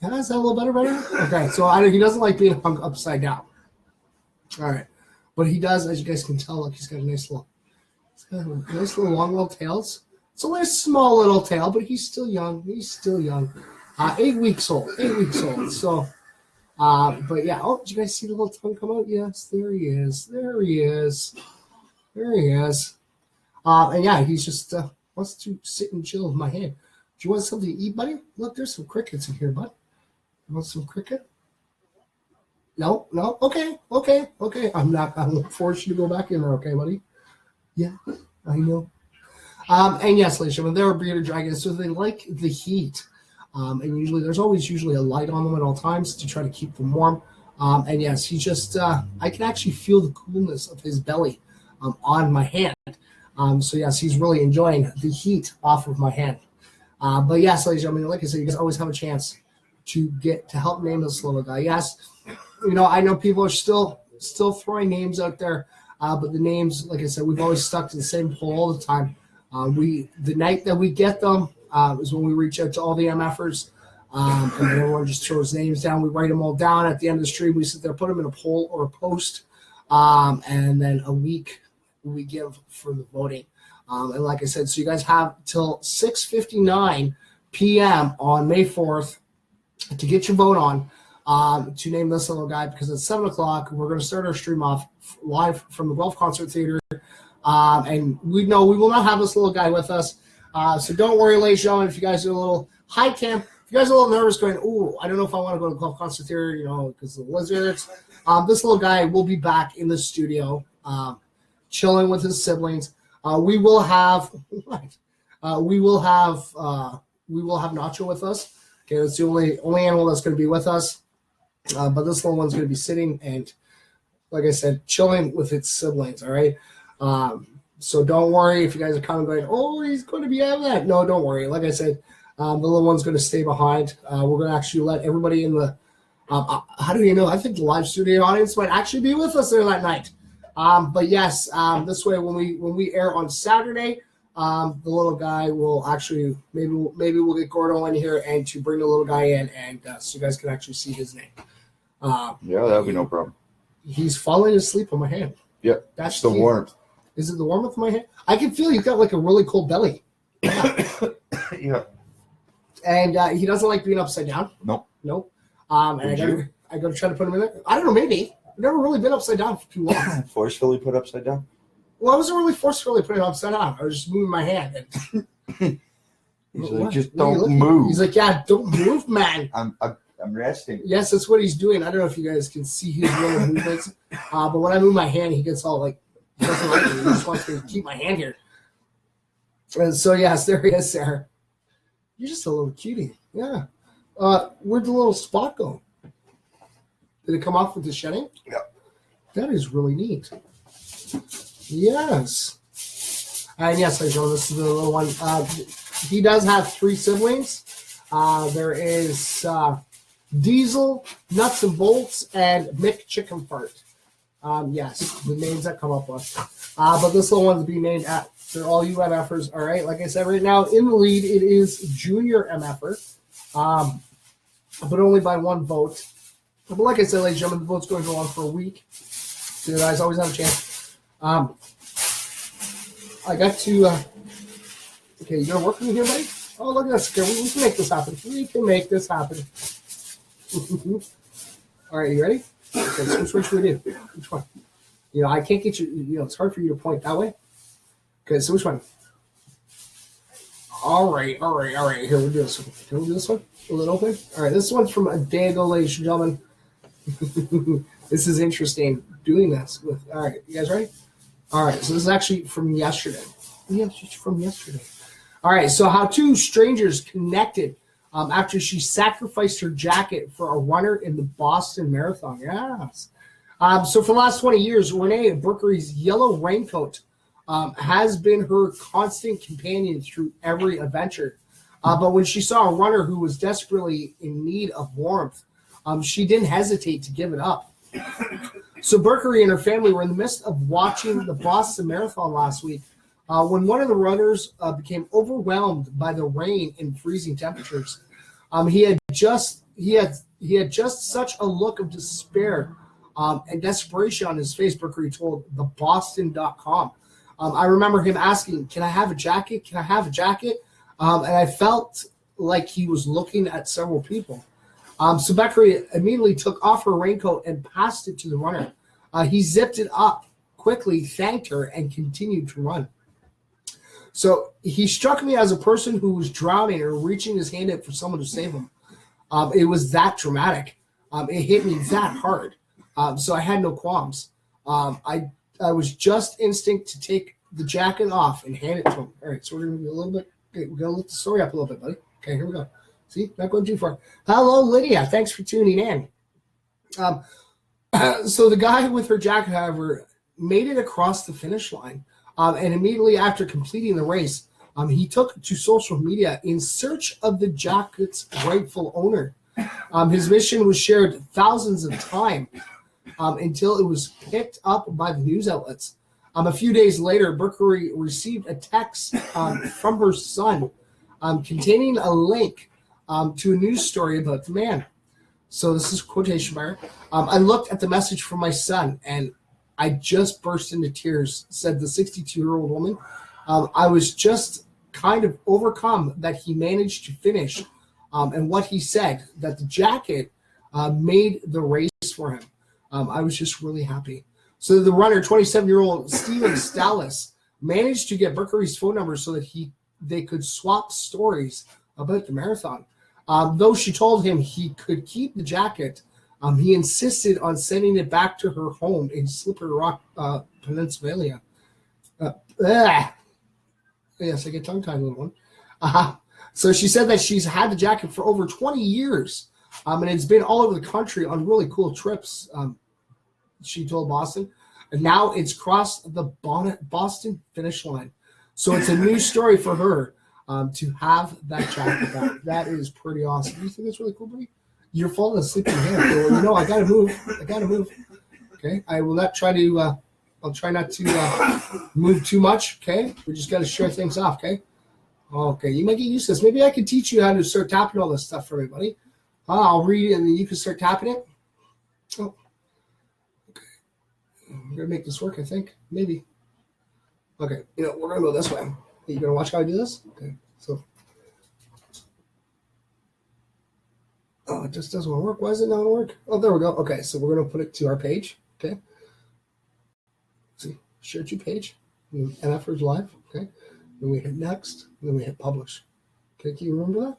[SPEAKER 1] Yeah, is that a little better? Okay, so he doesn't like being hung upside down. All right. But he does, as you guys can tell, look, he's got a nice little long little tails. It's only a small little tail, but he's still young. 8 weeks old. So, but yeah. Oh, did you guys see the little tongue come out? Yes, there he is. And yeah, he's just wants to sit and chill with my hand. Do you want something to eat, buddy? Look, there's some crickets in here, bud. You want some cricket? No. Okay. I won't force you to go back in there, okay, buddy? Yeah, I know. And yes, ladies and gentlemen, they're bearded dragons, so they like the heat. And usually there's always a light on them at all times to try to keep them warm. And yes, he just I can actually feel the coolness of his belly on my hand. So yes, he's really enjoying the heat off of my hand. But yes, ladies and gentlemen, like I said, you guys always have a chance to help name this little guy. Yes. I know people are still throwing names out there, but the names, like I said, we've always stuck to the same poll all the time. The night that we get them is when we reach out to all the MFers, and everyone just throws names down. We write them all down at the end of the stream. We sit there, put them in a poll or a post, and then a week we give for the voting. And like I said, so you guys have till 6:59 p.m. on May 4th to get your vote on. To name this little guy, because at 7 o'clock we're going to start our stream off live from the Guelph Concert Theater, and we will not have this little guy with us, so don't worry, ladies and gentlemen, if you guys are a little high camp, if you guys are a little nervous going, "Ooh, I don't know if I want to go to the Guelph Concert Theater, because of the lizards," this little guy will be back in the studio, chilling with his siblings. We will have Nacho with us. Okay, that's the only animal that's going to be with us. But this little one's going to be sitting and, like I said, chilling with its siblings, all right? So don't worry if you guys are kind of going, "Oh, he's going to be out of that." No, don't worry. Like I said, the little one's going to stay behind. We're going to actually let everybody in the how do you know? I think the live studio audience might actually be with us there that night. But yes, this way when we air on Saturday, the little guy will actually maybe we'll get Gordo in here and to bring the little guy in, and so you guys can actually see his name.
[SPEAKER 3] Yeah, that'll be no problem.
[SPEAKER 1] He's falling asleep on my hand.
[SPEAKER 3] Yep, that's the warmth.
[SPEAKER 1] Is it the warmth of my hand? I can feel he's got like a really cold belly.
[SPEAKER 3] Yeah.
[SPEAKER 1] And he doesn't like being upside down.
[SPEAKER 3] Nope.
[SPEAKER 1] And I gotta try to put him in there. I don't know, maybe. I've never really been upside down for too long.
[SPEAKER 3] Forcefully put upside down?
[SPEAKER 1] Well, I wasn't really forcefully putting it upside down. I was just moving my hand.
[SPEAKER 3] He's like, "Just don't move."
[SPEAKER 1] He's like, "Yeah, don't move, man."
[SPEAKER 3] I'm resting.
[SPEAKER 1] Yes, that's what he's doing. I don't know if you guys can see his little movements, but when I move my hand, he gets all like, he doesn't like me. He just wants me to keep my hand here. And so yes, there he is, Sarah. You're just a little cutie. Yeah. Where'd the little spot go? Did it come off with the shedding?
[SPEAKER 3] Yep.
[SPEAKER 1] That is really neat. Yes. And yes, ladies and gentlemen, this is the little one. He does have 3 siblings. There is Diesel, Nuts and Bolts, and Mick Chicken Fart. Yes, the names that come up with. But this little one's being named after all you MFers. All right, like I said, right now in the lead, it is Junior MFer, but only by 1 vote. But like I said, ladies and gentlemen, the vote's going to go on for a week. So you guys always have a chance. I got to. Okay, you gonna work with me here, buddy? Oh, look at this. Okay, we can make this happen. We can make this happen. All right, you ready? Okay, so which one should we do? Which one? You know, I can't get you. You know, it's hard for you to point that way. Okay, so which one? All right. Here, we'll do this one. Can we do this one? Will it open? All right, this one's from a day ago, ladies and gentlemen. This is interesting. Doing this with. All right, you guys ready? All right, so this is actually from yesterday. Yeah, it's from yesterday. All right, so how 2 strangers connected after she sacrificed her jacket for a runner in the Boston Marathon. Yes. So for the last 20 years, Renee Brookery's yellow raincoat has been her constant companion through every adventure. But when she saw a runner who was desperately in need of warmth, she didn't hesitate to give it up. So Brookery and her family were in the midst of watching the Boston Marathon last week when one of the runners became overwhelmed by the rain and freezing temperatures. He had just such a look of despair and desperation on his face, Brookery told theboston.com. I remember him asking, "Can I have a jacket? Can I have a jacket?" And I felt like he was looking at several people. So Brookery immediately took off her raincoat and passed it to the runner. He zipped it up quickly, thanked her, and continued to run. So he struck me as a person who was drowning or reaching his hand out for someone to save him. It was that dramatic. It hit me that hard. So I had no qualms. I was just instinct to take the jacket off and hand it to him. All right, so we're going to be a little bit, okay, we're going to lift the story up a little bit, buddy. Okay, here we go. See, not going too far. Hello, Lydia. Thanks for tuning in. So the guy with her jacket, however, made it across the finish line. And immediately after completing the race, he took to social media in search of the jacket's rightful owner. His mission was shared thousands of times until it was picked up by the news outlets. A few days later, Brookery received a text from her son containing a link to a news story about the man. So this is quotation mark. I looked at the message from my son and I just burst into tears, said the 62-year-old woman. I was just kind of overcome that he managed to finish and what he said, that the jacket made the race for him. I was just really happy. So the runner, 27-year-old Steven Stallis, managed to get Brookery's phone number so that they could swap stories about the marathon. Though she told him he could keep the jacket, he insisted on sending it back to her home in Slippery Rock, Pennsylvania. Yes, I get tongue-tied, little one. So she said that she's had the jacket for over 20 years, and it's been all over the country on really cool trips, she told Boston. And now it's crossed the Boston finish line. So it's a new story for her to have that jacket back. That is pretty awesome. You think that's really cool, buddy? You're falling asleep in your hand. Well, you know, I gotta move. Okay, I will not try to. I'll try not to move too much. Okay, we just got to share things off. Okay. Okay, you might get used to this. Maybe I can teach you how to start tapping all this stuff for everybody. I'll read it and then you can start tapping it. Oh, okay. I'm gonna make this work. I think maybe. Okay, you know we're gonna go this way. Are you gonna watch how I do this? Okay, so. Oh, it just doesn't want to work. Why is it not work? Oh, there we go. Okay, so we're going to put it to our page. Okay. See, share to page. NFers live. Okay. Then we hit next. Then we hit publish. Okay, can you remember that?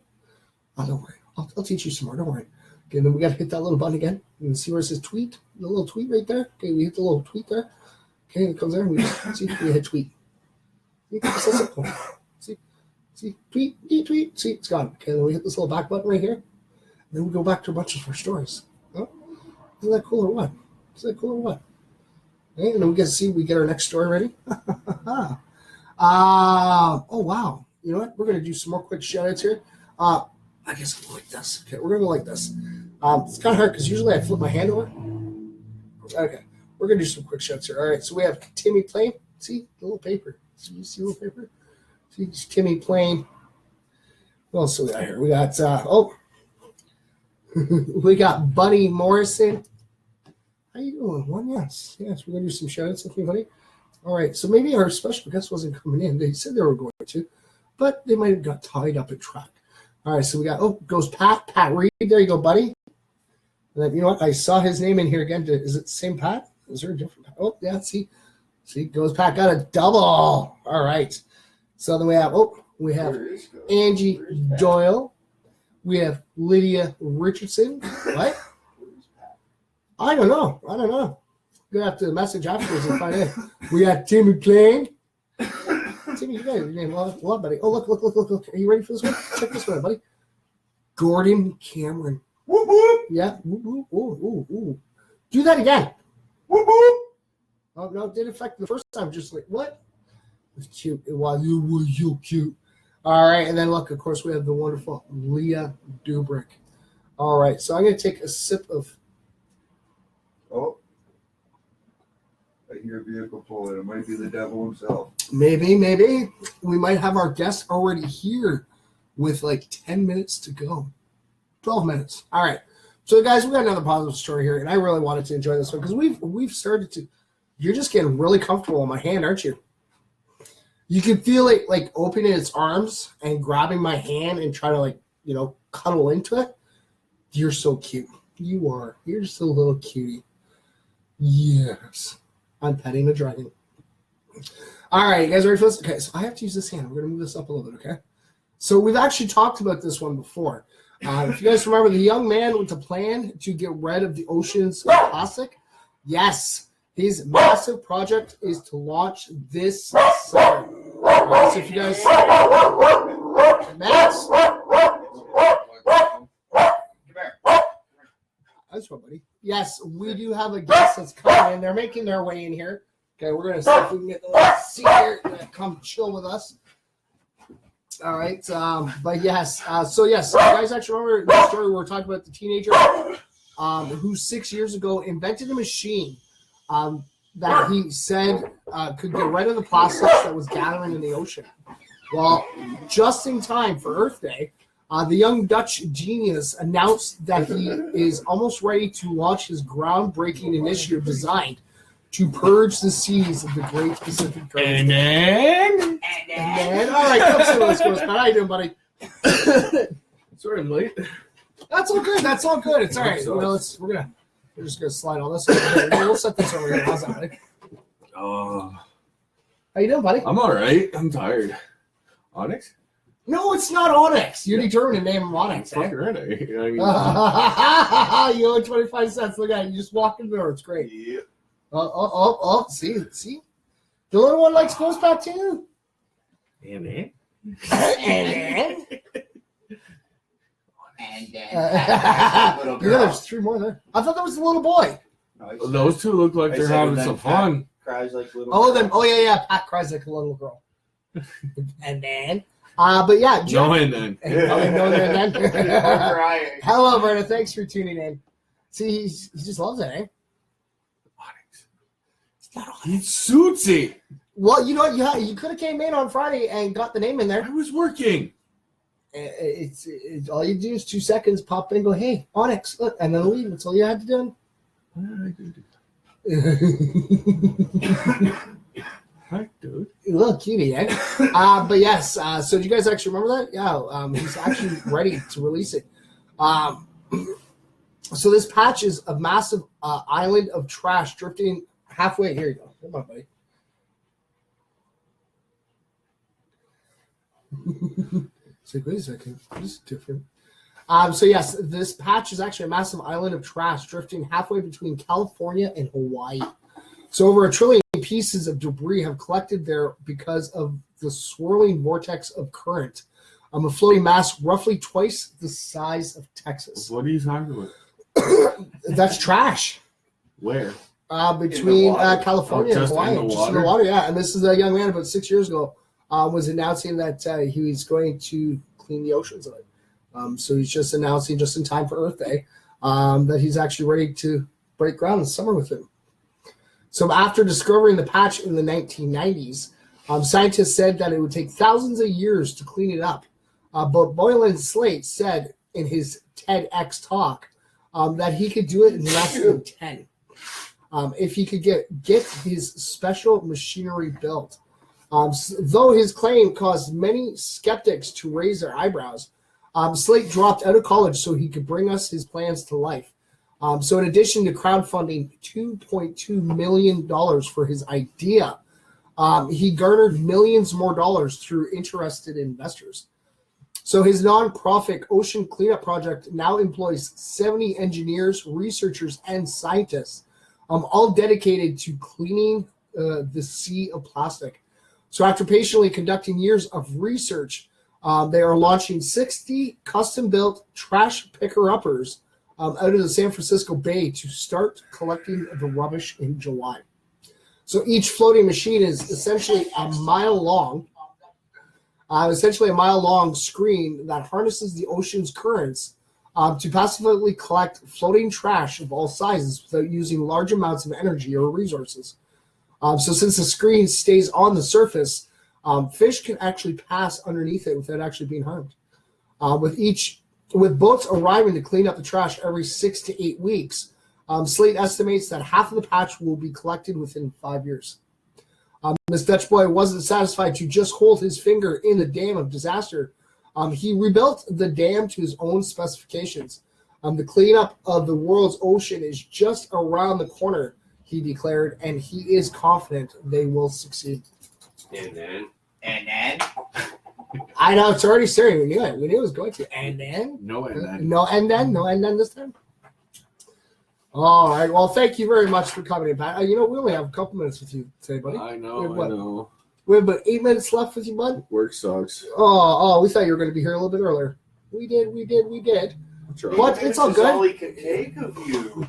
[SPEAKER 1] Oh, don't worry. I'll teach you some more. Don't worry. Okay, then we got to hit that little button again. You can see where it says tweet. The little tweet right there. Okay, we hit the little tweet there. Okay, it comes there. We just see. We hit tweet. It's so simple. See, tweet. See, it's gone. Okay, then we hit this little back button right here. Then we go back to a bunch of our stories. Oh, isn't that cool or what? Okay, and then we get to see we get our next story ready. Oh wow! You know what? We're gonna do some more quick shout outs here. I guess I'll go like this. Okay, we're gonna go like this. It's kind of hard because usually I flip my hand over. Okay, we're gonna do some quick shots here. All right, so we have Timmy playing. See the little paper. You see the little paper? See Timmy playing. What else do we got here? We got we got Buddy Morrison. How you doing? One, yes, we're gonna do some shout outs with me, buddy. All right, so maybe our special guest wasn't coming in. They said they were going to, but they might have got tied up at track. All right, so we got goes Pat Reed. There you go, buddy. And then, you know what? I saw his name in here again. Is it the same Pat? Is there a different Pat? Oh, yeah, see, goes Pat, got a double. All right. So then we have Angie Doyle. We have Lydia Richardson. What? I don't know. We're gonna have to message afterwards and find out. We got Timmy playing. Timmy, you got your name. Love, buddy. Oh, look. Are you ready for this one? Check this one out, buddy. Gordon Cameron.
[SPEAKER 2] Whoop, whoop.
[SPEAKER 1] Yeah. Whoop, whoop. Ooh. Do that again.
[SPEAKER 2] Whoop, whoop.
[SPEAKER 1] Oh, no, it did affect the first time. Just like, what? It was cute. It was so cute. All right. And then, look, of course, we have the wonderful Leah Dubrick. All right. So I'm going to take a sip of.
[SPEAKER 2] Oh. I hear a vehicle pulling. It might be the devil himself.
[SPEAKER 1] Maybe. We might have our guest already here with like 10 minutes to go. 12 minutes. All right. So, guys, we got another positive story here, and I really wanted to enjoy this one because we've started to – you're just getting really comfortable in my hand, aren't you? You can feel it, like, opening its arms and grabbing my hand and trying to, like, cuddle into it. You're so cute. You are. You're just a little cutie. Yes. I'm petting the dragon. All right, you guys ready for this? Okay, so I have to use this hand. I'm going to move this up a little bit, okay? So we've actually talked about this one before. If you guys remember, the young man with the plan to get rid of the ocean's plastic, yes, his massive project is to launch this summer. Right, so if you guys, Max, that's right, buddy. Yes, we do have a guest that's coming in. They're making their way in here. Okay, we're gonna see if we can get the seat here and come chill with us. All right, but yes, so yes, you guys actually remember the story where we're talking about the teenager who 6 years ago invented a machine that he said could get rid of the plastics that was gathering in the ocean. Well, just in time for Earth Day, the young Dutch genius announced that he is almost ready to launch his groundbreaking initiative designed to purge the seas of the Great Pacific Ocean. And then, all right, come see what's going on. How you doing, buddy?
[SPEAKER 4] Sorry, I'm late.
[SPEAKER 1] That's all good. It's all right. We're just gonna slide all this over. We'll set this over here. How's that, buddy? How you doing, buddy?
[SPEAKER 4] I'm all right. I'm tired. Onyx?
[SPEAKER 1] No, it's not Onyx. You determined to name him Onyx.
[SPEAKER 4] Fuck right. I mean,
[SPEAKER 1] You owe 25 cents. Look at it. You just walk in the door. It's great.
[SPEAKER 4] yeah.
[SPEAKER 1] See? The little one likes close back too.
[SPEAKER 4] Yeah, man.
[SPEAKER 1] And there's three more there. I thought that was the little boy.
[SPEAKER 4] Those two look like they're having some fun.
[SPEAKER 2] Cries like little.
[SPEAKER 1] Yeah. Pat cries like a little girl. And then, but yeah.
[SPEAKER 4] No, and then.
[SPEAKER 1] Hello, Berta. Thanks for tuning in. See, he just loves it, eh?
[SPEAKER 4] Onyx. It's not Onyx. He suits it.
[SPEAKER 1] Well, you know what? You could have came in on Friday and got the name in there.
[SPEAKER 4] I was working.
[SPEAKER 1] It's all you do is 2 seconds, pop in, and go, hey, Onyx, look, and then leave. That's all you had to do.
[SPEAKER 4] Hi, dude.
[SPEAKER 1] Little cutie, eh? But yes, so do you guys actually remember that? Yeah, he's actually ready to release it. So this patch is a massive island of trash drifting halfway. Here you go. Come on, buddy. It's like, wait a second, this is different. So yes, this patch is actually a massive island of trash drifting halfway between California and Hawaii. So over 1 trillion pieces of debris have collected there because of the swirling vortex of current. A floating mass roughly twice the size of Texas.
[SPEAKER 4] What are you talking about?
[SPEAKER 1] That's trash.
[SPEAKER 4] Where?
[SPEAKER 1] between
[SPEAKER 4] water.
[SPEAKER 1] California and
[SPEAKER 4] Just in
[SPEAKER 1] Hawaii.
[SPEAKER 4] the
[SPEAKER 1] Just in the
[SPEAKER 4] water?
[SPEAKER 1] water, yeah. And this is a young man about 6 years ago was announcing that he was going to clean the oceans of it. So he's just announcing just in time for Earth Day that he's actually ready to break ground in summer with it. So after discovering the patch in the 1990s, scientists said that it would take thousands of years to clean it up. But Boylan Slate said in his TEDx talk that he could do it in less than 10 if he could get his special machinery built. Though his claim caused many skeptics to raise their eyebrows, Slate dropped out of college so he could bring us his plans to life. So in addition to crowdfunding $2.2 million for his idea, he garnered millions more dollars through interested investors. So his nonprofit Ocean Cleanup Project now employs 70 engineers, researchers, and scientists, all dedicated to cleaning the sea of plastic. So after patiently conducting years of research, they are launching 60 custom-built trash picker-uppers out of the San Francisco Bay to start collecting the rubbish in July. So each floating machine is essentially a mile long screen that harnesses the ocean's currents to passively collect floating trash of all sizes without using large amounts of energy or resources. So since the screen stays on the surface, fish can actually pass underneath it without actually being harmed. With boats arriving to clean up the trash every 6 to 8 weeks, Slate estimates that half of the patch will be collected within 5 years. This Dutch boy wasn't satisfied to just hold his finger in the dam of disaster. He rebuilt the dam to his own specifications. The cleanup of the world's ocean is just around the corner, he declared, and he is confident they will succeed.
[SPEAKER 4] And then
[SPEAKER 1] I know, it's already starting. We knew it. We knew it was going to. And then?
[SPEAKER 4] no and then.
[SPEAKER 1] No and then this time? All right. Well, thank you very much for coming in, Pat. We only have a couple minutes with you today, buddy.
[SPEAKER 4] I know.
[SPEAKER 1] We have about 8 minutes left with you, bud.
[SPEAKER 4] Work sucks.
[SPEAKER 1] Oh, we thought you were going to be here a little bit earlier. We did. What? It's all good.
[SPEAKER 3] All he can take of you.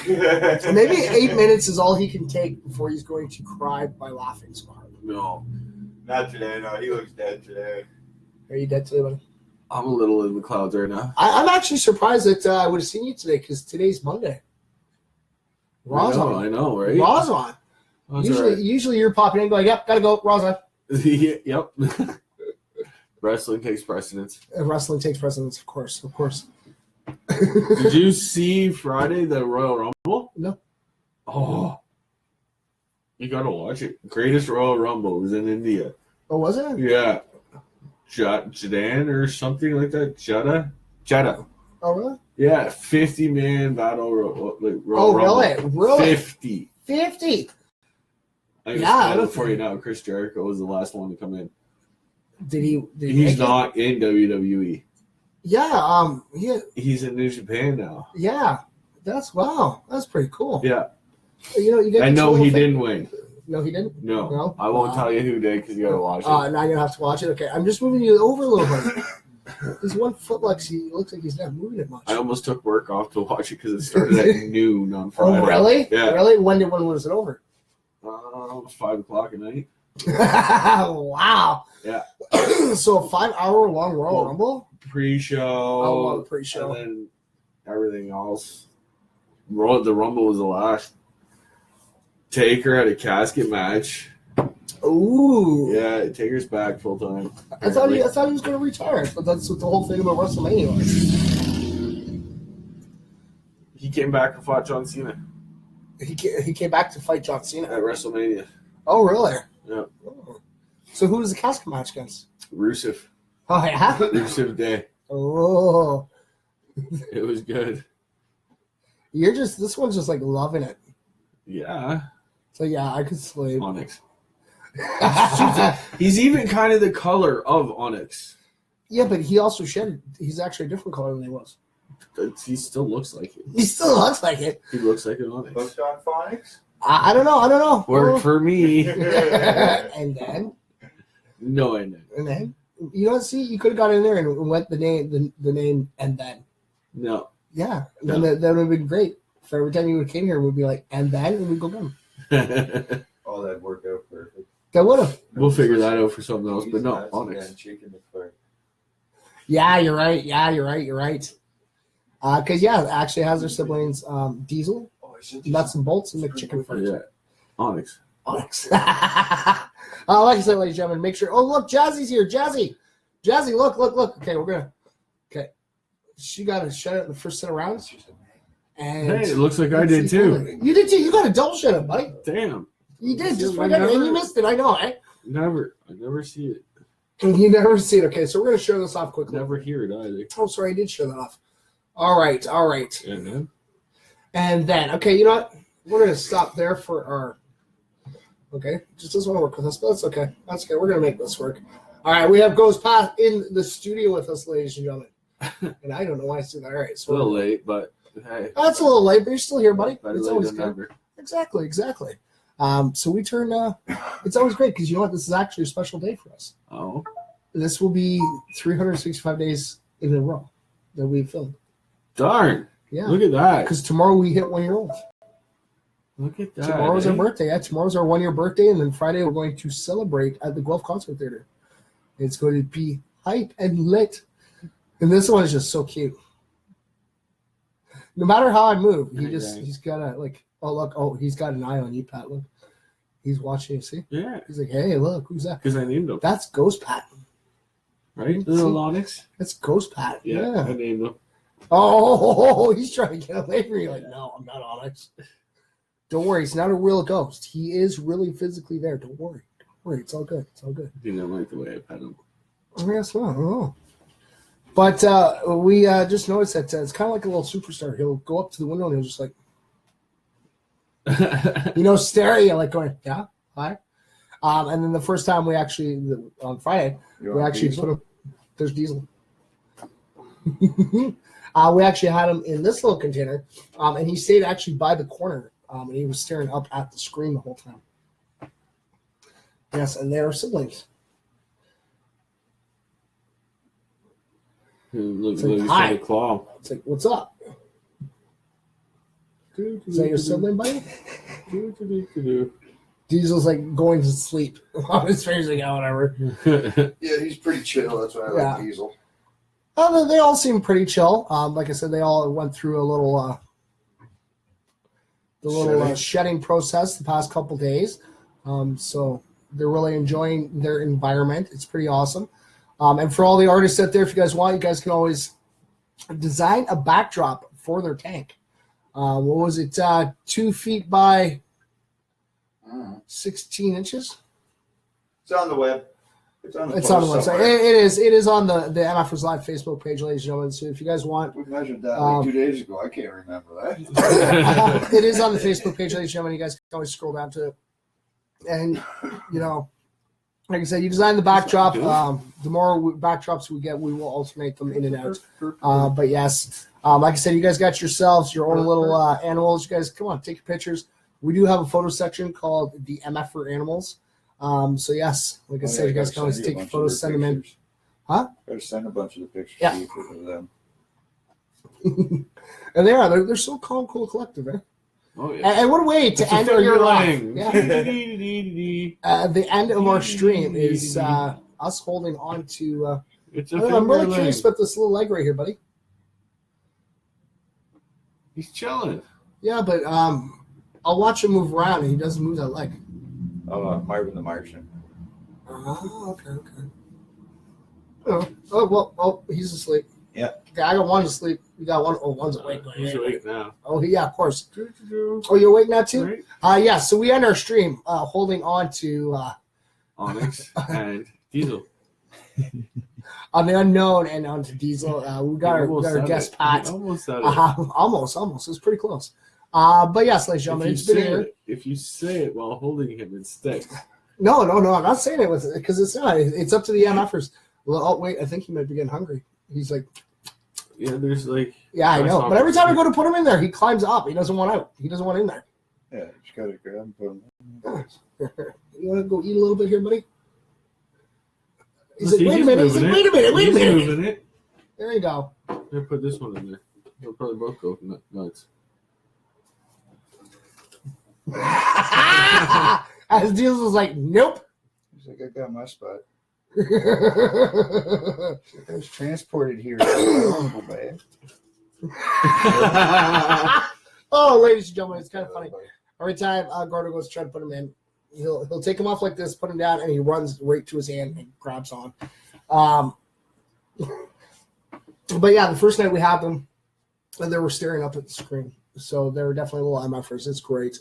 [SPEAKER 1] Maybe 8 minutes is all he can take before he's going to cry by laughing so hard.
[SPEAKER 4] No.
[SPEAKER 3] Not today. No, he looks dead today.
[SPEAKER 1] Are you dead today, buddy?
[SPEAKER 4] I'm a little in the clouds right now.
[SPEAKER 1] I'm actually surprised that I would have seen you today because today's Monday. Raw's on.
[SPEAKER 4] I know, right?
[SPEAKER 1] Raw's on. Usually you're popping in going, yep, gotta go, Raw's on.
[SPEAKER 4] Yep. Wrestling takes precedence.
[SPEAKER 1] Wrestling takes precedence, of course.
[SPEAKER 4] Did you see Friday the Royal Rumble?
[SPEAKER 1] No.
[SPEAKER 4] Oh. You gotta watch it. Greatest Royal Rumble was in India.
[SPEAKER 1] Oh, was it?
[SPEAKER 4] Yeah. Jadan or something like that. Jeddah.
[SPEAKER 1] Oh, really?
[SPEAKER 4] Yeah, 50-man battle Royal
[SPEAKER 1] Oh,
[SPEAKER 4] Rumble.
[SPEAKER 1] really?
[SPEAKER 4] 50.
[SPEAKER 1] 50.
[SPEAKER 4] I can spoil it for you now. Chris Jericho was the last one to come in.
[SPEAKER 1] Did he
[SPEAKER 4] He's not in WWE.
[SPEAKER 1] Yeah,
[SPEAKER 4] He's in New Japan now.
[SPEAKER 1] Yeah. That's pretty cool.
[SPEAKER 4] Yeah.
[SPEAKER 1] You get
[SPEAKER 4] I know he didn't win.
[SPEAKER 1] No, he didn't?
[SPEAKER 4] No. I won't tell you who did because you gotta watch it.
[SPEAKER 1] Now you're gonna have to watch it. Okay, I'm just moving you over a little bit. His 1 foot looks like he's not moving it much.
[SPEAKER 4] I almost took work off to watch it because it started at noon on Friday.
[SPEAKER 1] Oh, really?
[SPEAKER 4] Yeah.
[SPEAKER 1] Really? When was it over?
[SPEAKER 4] It was 5 o'clock at night.
[SPEAKER 1] Wow.
[SPEAKER 4] Yeah.
[SPEAKER 1] So a 5-hour long Royal Rumble?
[SPEAKER 4] Pre-show.
[SPEAKER 1] The pre-show.
[SPEAKER 4] And then everything else. The Rumble was the last. Taker had a casket match.
[SPEAKER 1] Ooh.
[SPEAKER 4] Yeah, Taker's back full time.
[SPEAKER 1] I thought he was going to retire, but that's what the whole thing about WrestleMania was.
[SPEAKER 4] He came back and fought John Cena
[SPEAKER 1] He came back to fight John Cena
[SPEAKER 4] at WrestleMania.
[SPEAKER 1] Oh, really?
[SPEAKER 4] Yeah.
[SPEAKER 1] Oh. So who was the casket match against?
[SPEAKER 4] Rusev.
[SPEAKER 1] Oh, yeah?
[SPEAKER 4] Rusev Day.
[SPEAKER 1] Oh.
[SPEAKER 4] It was good.
[SPEAKER 1] This one's just like loving it.
[SPEAKER 4] Yeah.
[SPEAKER 1] So yeah, I could sleep.
[SPEAKER 4] Onyx. He's even kind of the color of Onyx.
[SPEAKER 1] Yeah, but he also he's actually a different color than he was.
[SPEAKER 4] He still looks like it.
[SPEAKER 1] He still looks like it.
[SPEAKER 4] He looks like an Onyx.
[SPEAKER 3] Hooked on phonics?
[SPEAKER 1] I don't know.
[SPEAKER 4] Work for me.
[SPEAKER 1] And then?
[SPEAKER 4] No, I didn't.
[SPEAKER 1] And then? You know what? See, you could have got in there and went the name and then.
[SPEAKER 4] No.
[SPEAKER 1] Yeah.
[SPEAKER 4] No.
[SPEAKER 1] Then that would have been great. So every time you would came here, we'd be like, and then, and we'd go boom.
[SPEAKER 2] Oh, that worked out perfect.
[SPEAKER 1] That would have.
[SPEAKER 4] We'll figure that out for something else, but no, Onyx.
[SPEAKER 2] And chicken McFlurry.
[SPEAKER 1] Yeah, you're right. Yeah, you're right. You're right. Because, yeah, it actually has their siblings, Diesel,
[SPEAKER 2] Oh, I said
[SPEAKER 1] Nuts and Bolts, and McChicken first.
[SPEAKER 4] Yeah, Onyx.
[SPEAKER 1] Onyx. Like I said, ladies and gentlemen, make sure. Oh, look, Jazzy's here. Jazzy, look. Okay, we're gonna. Okay, she got a shutout in the first set of rounds. And
[SPEAKER 4] Hey, it looks like I did too.
[SPEAKER 1] You did too. You got a double shutout, buddy.
[SPEAKER 4] Damn.
[SPEAKER 1] You did. Just
[SPEAKER 4] I
[SPEAKER 1] forget it, and
[SPEAKER 4] never-
[SPEAKER 1] you missed it. I know, eh?
[SPEAKER 4] I never see it.
[SPEAKER 1] You never see it. Okay, so we're gonna show this off quickly.
[SPEAKER 4] Never hear it either.
[SPEAKER 1] Oh, sorry, I did show that off. All right.
[SPEAKER 4] And then?
[SPEAKER 1] And then, okay, you know what? We're gonna stop there for our. Okay, just doesn't want to work with us, but that's okay. That's okay. We're gonna make this work. All right, we have Ghost Path in the studio with us, ladies and gentlemen. And I don't know why I said that. All right,
[SPEAKER 4] It's a little late, but hey.
[SPEAKER 1] That's a little late, but you're still here, buddy.
[SPEAKER 4] Better
[SPEAKER 1] It's
[SPEAKER 4] late
[SPEAKER 1] always
[SPEAKER 4] than
[SPEAKER 1] good.
[SPEAKER 4] never.
[SPEAKER 1] Exactly. So we turn. It's always great because you know what? This is actually a special day for us.
[SPEAKER 4] Oh.
[SPEAKER 1] This will be 365 days in a row that we've filmed.
[SPEAKER 4] Darn.
[SPEAKER 1] Yeah.
[SPEAKER 4] Look at that.
[SPEAKER 1] Because tomorrow we hit 1 year old.
[SPEAKER 4] Look at that.
[SPEAKER 1] Tomorrow's our birthday. Yeah, tomorrow's our 1 year birthday, and then Friday we're going to celebrate at the Guelph Concert Theater. It's going to be hype and lit. And this one is just so cute. No matter how I move, he's got a like. Oh look! He's got an eye on you, Pat. Look, he's watching you. See?
[SPEAKER 4] Yeah.
[SPEAKER 1] He's like, hey, look, who's that?
[SPEAKER 4] Because I named him.
[SPEAKER 1] That's Ghost Pat.
[SPEAKER 4] Right? Little Onyx?
[SPEAKER 1] That's Ghost Pat.
[SPEAKER 4] Yeah. I named him.
[SPEAKER 1] Oh, he's trying to get away from you. Like, no, I'm not Onyx. Don't worry, he's not a real ghost. He is really physically there. Don't worry. It's all good. It's all good.
[SPEAKER 4] You don't like the way I pet him.
[SPEAKER 1] I guess not. I don't know. But we just noticed that it's kind of like a little superstar. He'll go up to the window and he'll just like, stare at you like going, yeah, hi. And then the first time we actually, on Friday, we actually put him, there's Diesel. We actually had him in this little container, and he stayed actually by the corner, and he was staring up at the screen the whole time. Yes, and they are siblings.
[SPEAKER 4] Look
[SPEAKER 1] like,
[SPEAKER 4] at
[SPEAKER 1] hi.
[SPEAKER 4] the claw.
[SPEAKER 1] It's like, what's up? Is that your sibling, buddy? Diesel's like going to sleep on his face, like, oh, whatever.
[SPEAKER 2] Yeah, he's pretty chill. That's why I like Diesel.
[SPEAKER 1] They all seem pretty chill. Like I said, they all went through a little, shedding process the past couple days. So they're really enjoying their environment. It's pretty awesome. And for all the artists out there, if you guys want, you guys can always design a backdrop for their tank. What was it? 2 feet by 16 inches?
[SPEAKER 2] It's on the web. It's on the
[SPEAKER 1] website. It is on the MFers Live Facebook page, ladies and gentlemen. So if you guys want,
[SPEAKER 2] we measured that like 2 days ago. I can't remember that.
[SPEAKER 1] it is on the Facebook page, ladies and gentlemen. You guys can always scroll down to it. And, like I said, you design the backdrop. The more backdrops we get, we will alternate them in and out. But yes, like I said, you guys got yourselves your own little animals. You guys, come on, take your pictures. We do have a photo section called the MF for Animals. So yes, like I said, you guys can always take your photos, send them in. Huh?
[SPEAKER 2] Gotta send a bunch of the pictures
[SPEAKER 1] Yeah.
[SPEAKER 2] to you for them.
[SPEAKER 1] And they're so calm, cool, collective, eh?
[SPEAKER 4] Oh, yeah.
[SPEAKER 1] And what a way to end our year off. Yeah.
[SPEAKER 4] It's
[SPEAKER 1] The end of our stream is us holding on to.
[SPEAKER 4] a
[SPEAKER 1] I'm really
[SPEAKER 4] fingerling.
[SPEAKER 1] curious about this little leg right here, buddy.
[SPEAKER 4] He's chilling.
[SPEAKER 1] Yeah, but I'll watch him move around, and he doesn't move that leg.
[SPEAKER 2] Marvin the Martian.
[SPEAKER 1] Oh, okay. Oh, he's asleep.
[SPEAKER 2] Yeah.
[SPEAKER 1] Okay, I got one asleep. You got one. Oh, one's awake.
[SPEAKER 4] He's awake now.
[SPEAKER 1] Oh, yeah, of course. Oh, you're awake now too?
[SPEAKER 4] Right.
[SPEAKER 1] Yeah. So we end our stream holding on to
[SPEAKER 4] Onyx and Diesel.
[SPEAKER 1] on the unknown and onto Diesel. We got our guest Pat.
[SPEAKER 4] Almost said it.
[SPEAKER 1] Almost. It was pretty close. But yes, ladies and gentlemen, it's been here.
[SPEAKER 4] If you say it while holding him, it sticks.
[SPEAKER 1] No. I'm not saying it with it because it's not. It's up to the MFers. Well, oh wait, I think he might be getting hungry. He's like,
[SPEAKER 4] yeah, there's like.
[SPEAKER 1] Yeah, I know. But every time I go to put him in there, he climbs up. He doesn't want out. He doesn't want in there.
[SPEAKER 2] Yeah, you just gotta grab and put him.
[SPEAKER 1] You want to go eat a little bit here, buddy? He's
[SPEAKER 4] Let's
[SPEAKER 1] like,
[SPEAKER 4] see,
[SPEAKER 1] wait a
[SPEAKER 4] he's
[SPEAKER 1] minute. He's
[SPEAKER 4] moving
[SPEAKER 1] like, wait a
[SPEAKER 4] He's
[SPEAKER 1] minute.
[SPEAKER 4] moving it.
[SPEAKER 1] There you go.
[SPEAKER 4] Here, put this one in there. They'll probably both go nuts.
[SPEAKER 1] As Deals was like, nope.
[SPEAKER 2] He's like, I got my spot.
[SPEAKER 1] Oh,
[SPEAKER 2] I was transported here. Oh, man.
[SPEAKER 1] ladies and gentlemen, it's kind of funny. Every time Gordon goes to try to put him in, he'll take him off like this, put him down, and he runs right to his hand and grabs on. But yeah, the first night we had them, they were staring up at the screen. So they were definitely little MFers. It's great.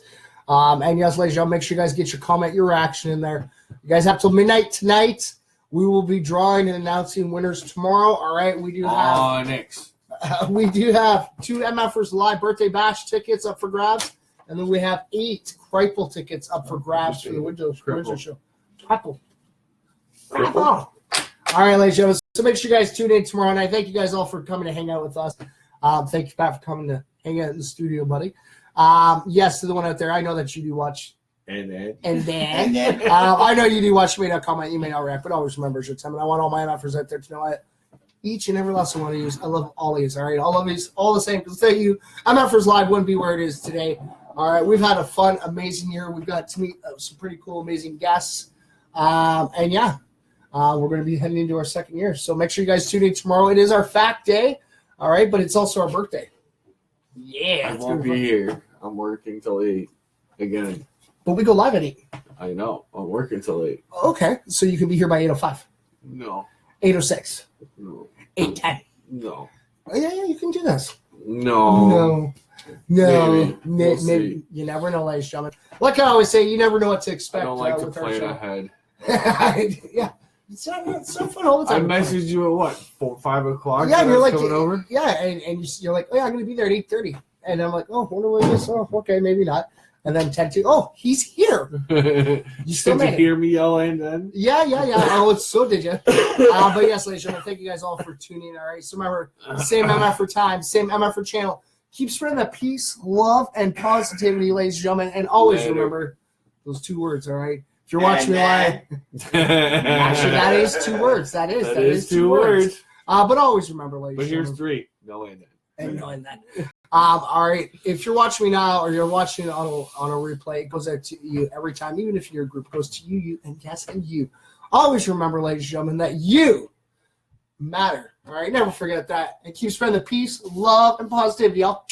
[SPEAKER 1] And yes, ladies and gentlemen, make sure you guys get your comment, your reaction in there. You guys have till midnight tonight. We will be drawing and announcing winners tomorrow. All right, we do have we do have 2 MFers live birthday bash tickets up for grabs, and then we have 8 Kripel tickets up for grabs for the Windsor show. Kripel. All right, ladies and gentlemen. So make sure you guys tune in tomorrow night. Thank you guys all for coming to hang out with us. Thank you, Pat, for coming to hang out in the studio, buddy. Yes, to the one out there, I know that you do watch. And then. I know you do watch. You may not comment, you may not react, but always remember it's your time. And I want all my MFers out there to know each and every last one of you. I love all of you, all right? All of you, all the same. Because without you, MFers Live wouldn't be where it is today. All right, we've had a fun, amazing year. We've got to meet some pretty cool, amazing guests. And yeah, we're going to be heading into our second year. So make sure you guys tune in tomorrow. It is our fact day, all right? But it's also our birthday. Yeah.
[SPEAKER 4] I won't be here. I'm working till 8 again.
[SPEAKER 1] But we go live at 8.
[SPEAKER 4] I know. I'm working till 8.
[SPEAKER 1] Okay. So you can be here by 8:05.
[SPEAKER 4] No.
[SPEAKER 1] 8:06.
[SPEAKER 4] No.
[SPEAKER 1] 8:10.
[SPEAKER 4] No.
[SPEAKER 1] Oh, yeah, you can do this.
[SPEAKER 4] No.
[SPEAKER 1] Maybe. You never know, ladies and gentlemen. Like I always say, you never know what to expect.
[SPEAKER 4] I don't like to
[SPEAKER 1] with our
[SPEAKER 4] plan
[SPEAKER 1] show.
[SPEAKER 4] ahead.
[SPEAKER 1] Yeah. It's so fun all the
[SPEAKER 4] I
[SPEAKER 1] time.
[SPEAKER 4] messaged you at what? 5 o'clock?
[SPEAKER 1] Yeah, you're like,
[SPEAKER 4] coming over?
[SPEAKER 1] Yeah, and you're like, oh, yeah, I'm going to be there at 8:30. And I'm like, oh, wonder what it is. Oh, okay, maybe not. And then 10 oh, he's here. You still
[SPEAKER 4] Did
[SPEAKER 1] made
[SPEAKER 4] you
[SPEAKER 1] it.
[SPEAKER 4] hear me yelling then?
[SPEAKER 1] Yeah. Oh, so did you? But yes, ladies and gentlemen, thank you guys all for tuning in. All right. So remember, same MF for time, same MF for channel. Keep spreading that peace, love, and positivity, ladies and gentlemen. And always remember those 2 words. All right. If you're watching me live, actually, that is 2 words. That is 2 words. But always remember, ladies.
[SPEAKER 4] But
[SPEAKER 1] and
[SPEAKER 4] here's
[SPEAKER 1] gentlemen.
[SPEAKER 4] 3. No way.
[SPEAKER 1] And knowing that. All right. If you're watching me now or you're watching it on a replay, it goes out to you every time. Even if you're a group, it goes to you, and yes, and you. Always remember, ladies and gentlemen, that you matter. All right. Never forget that. And keep spreading the peace, love, and positivity, y'all.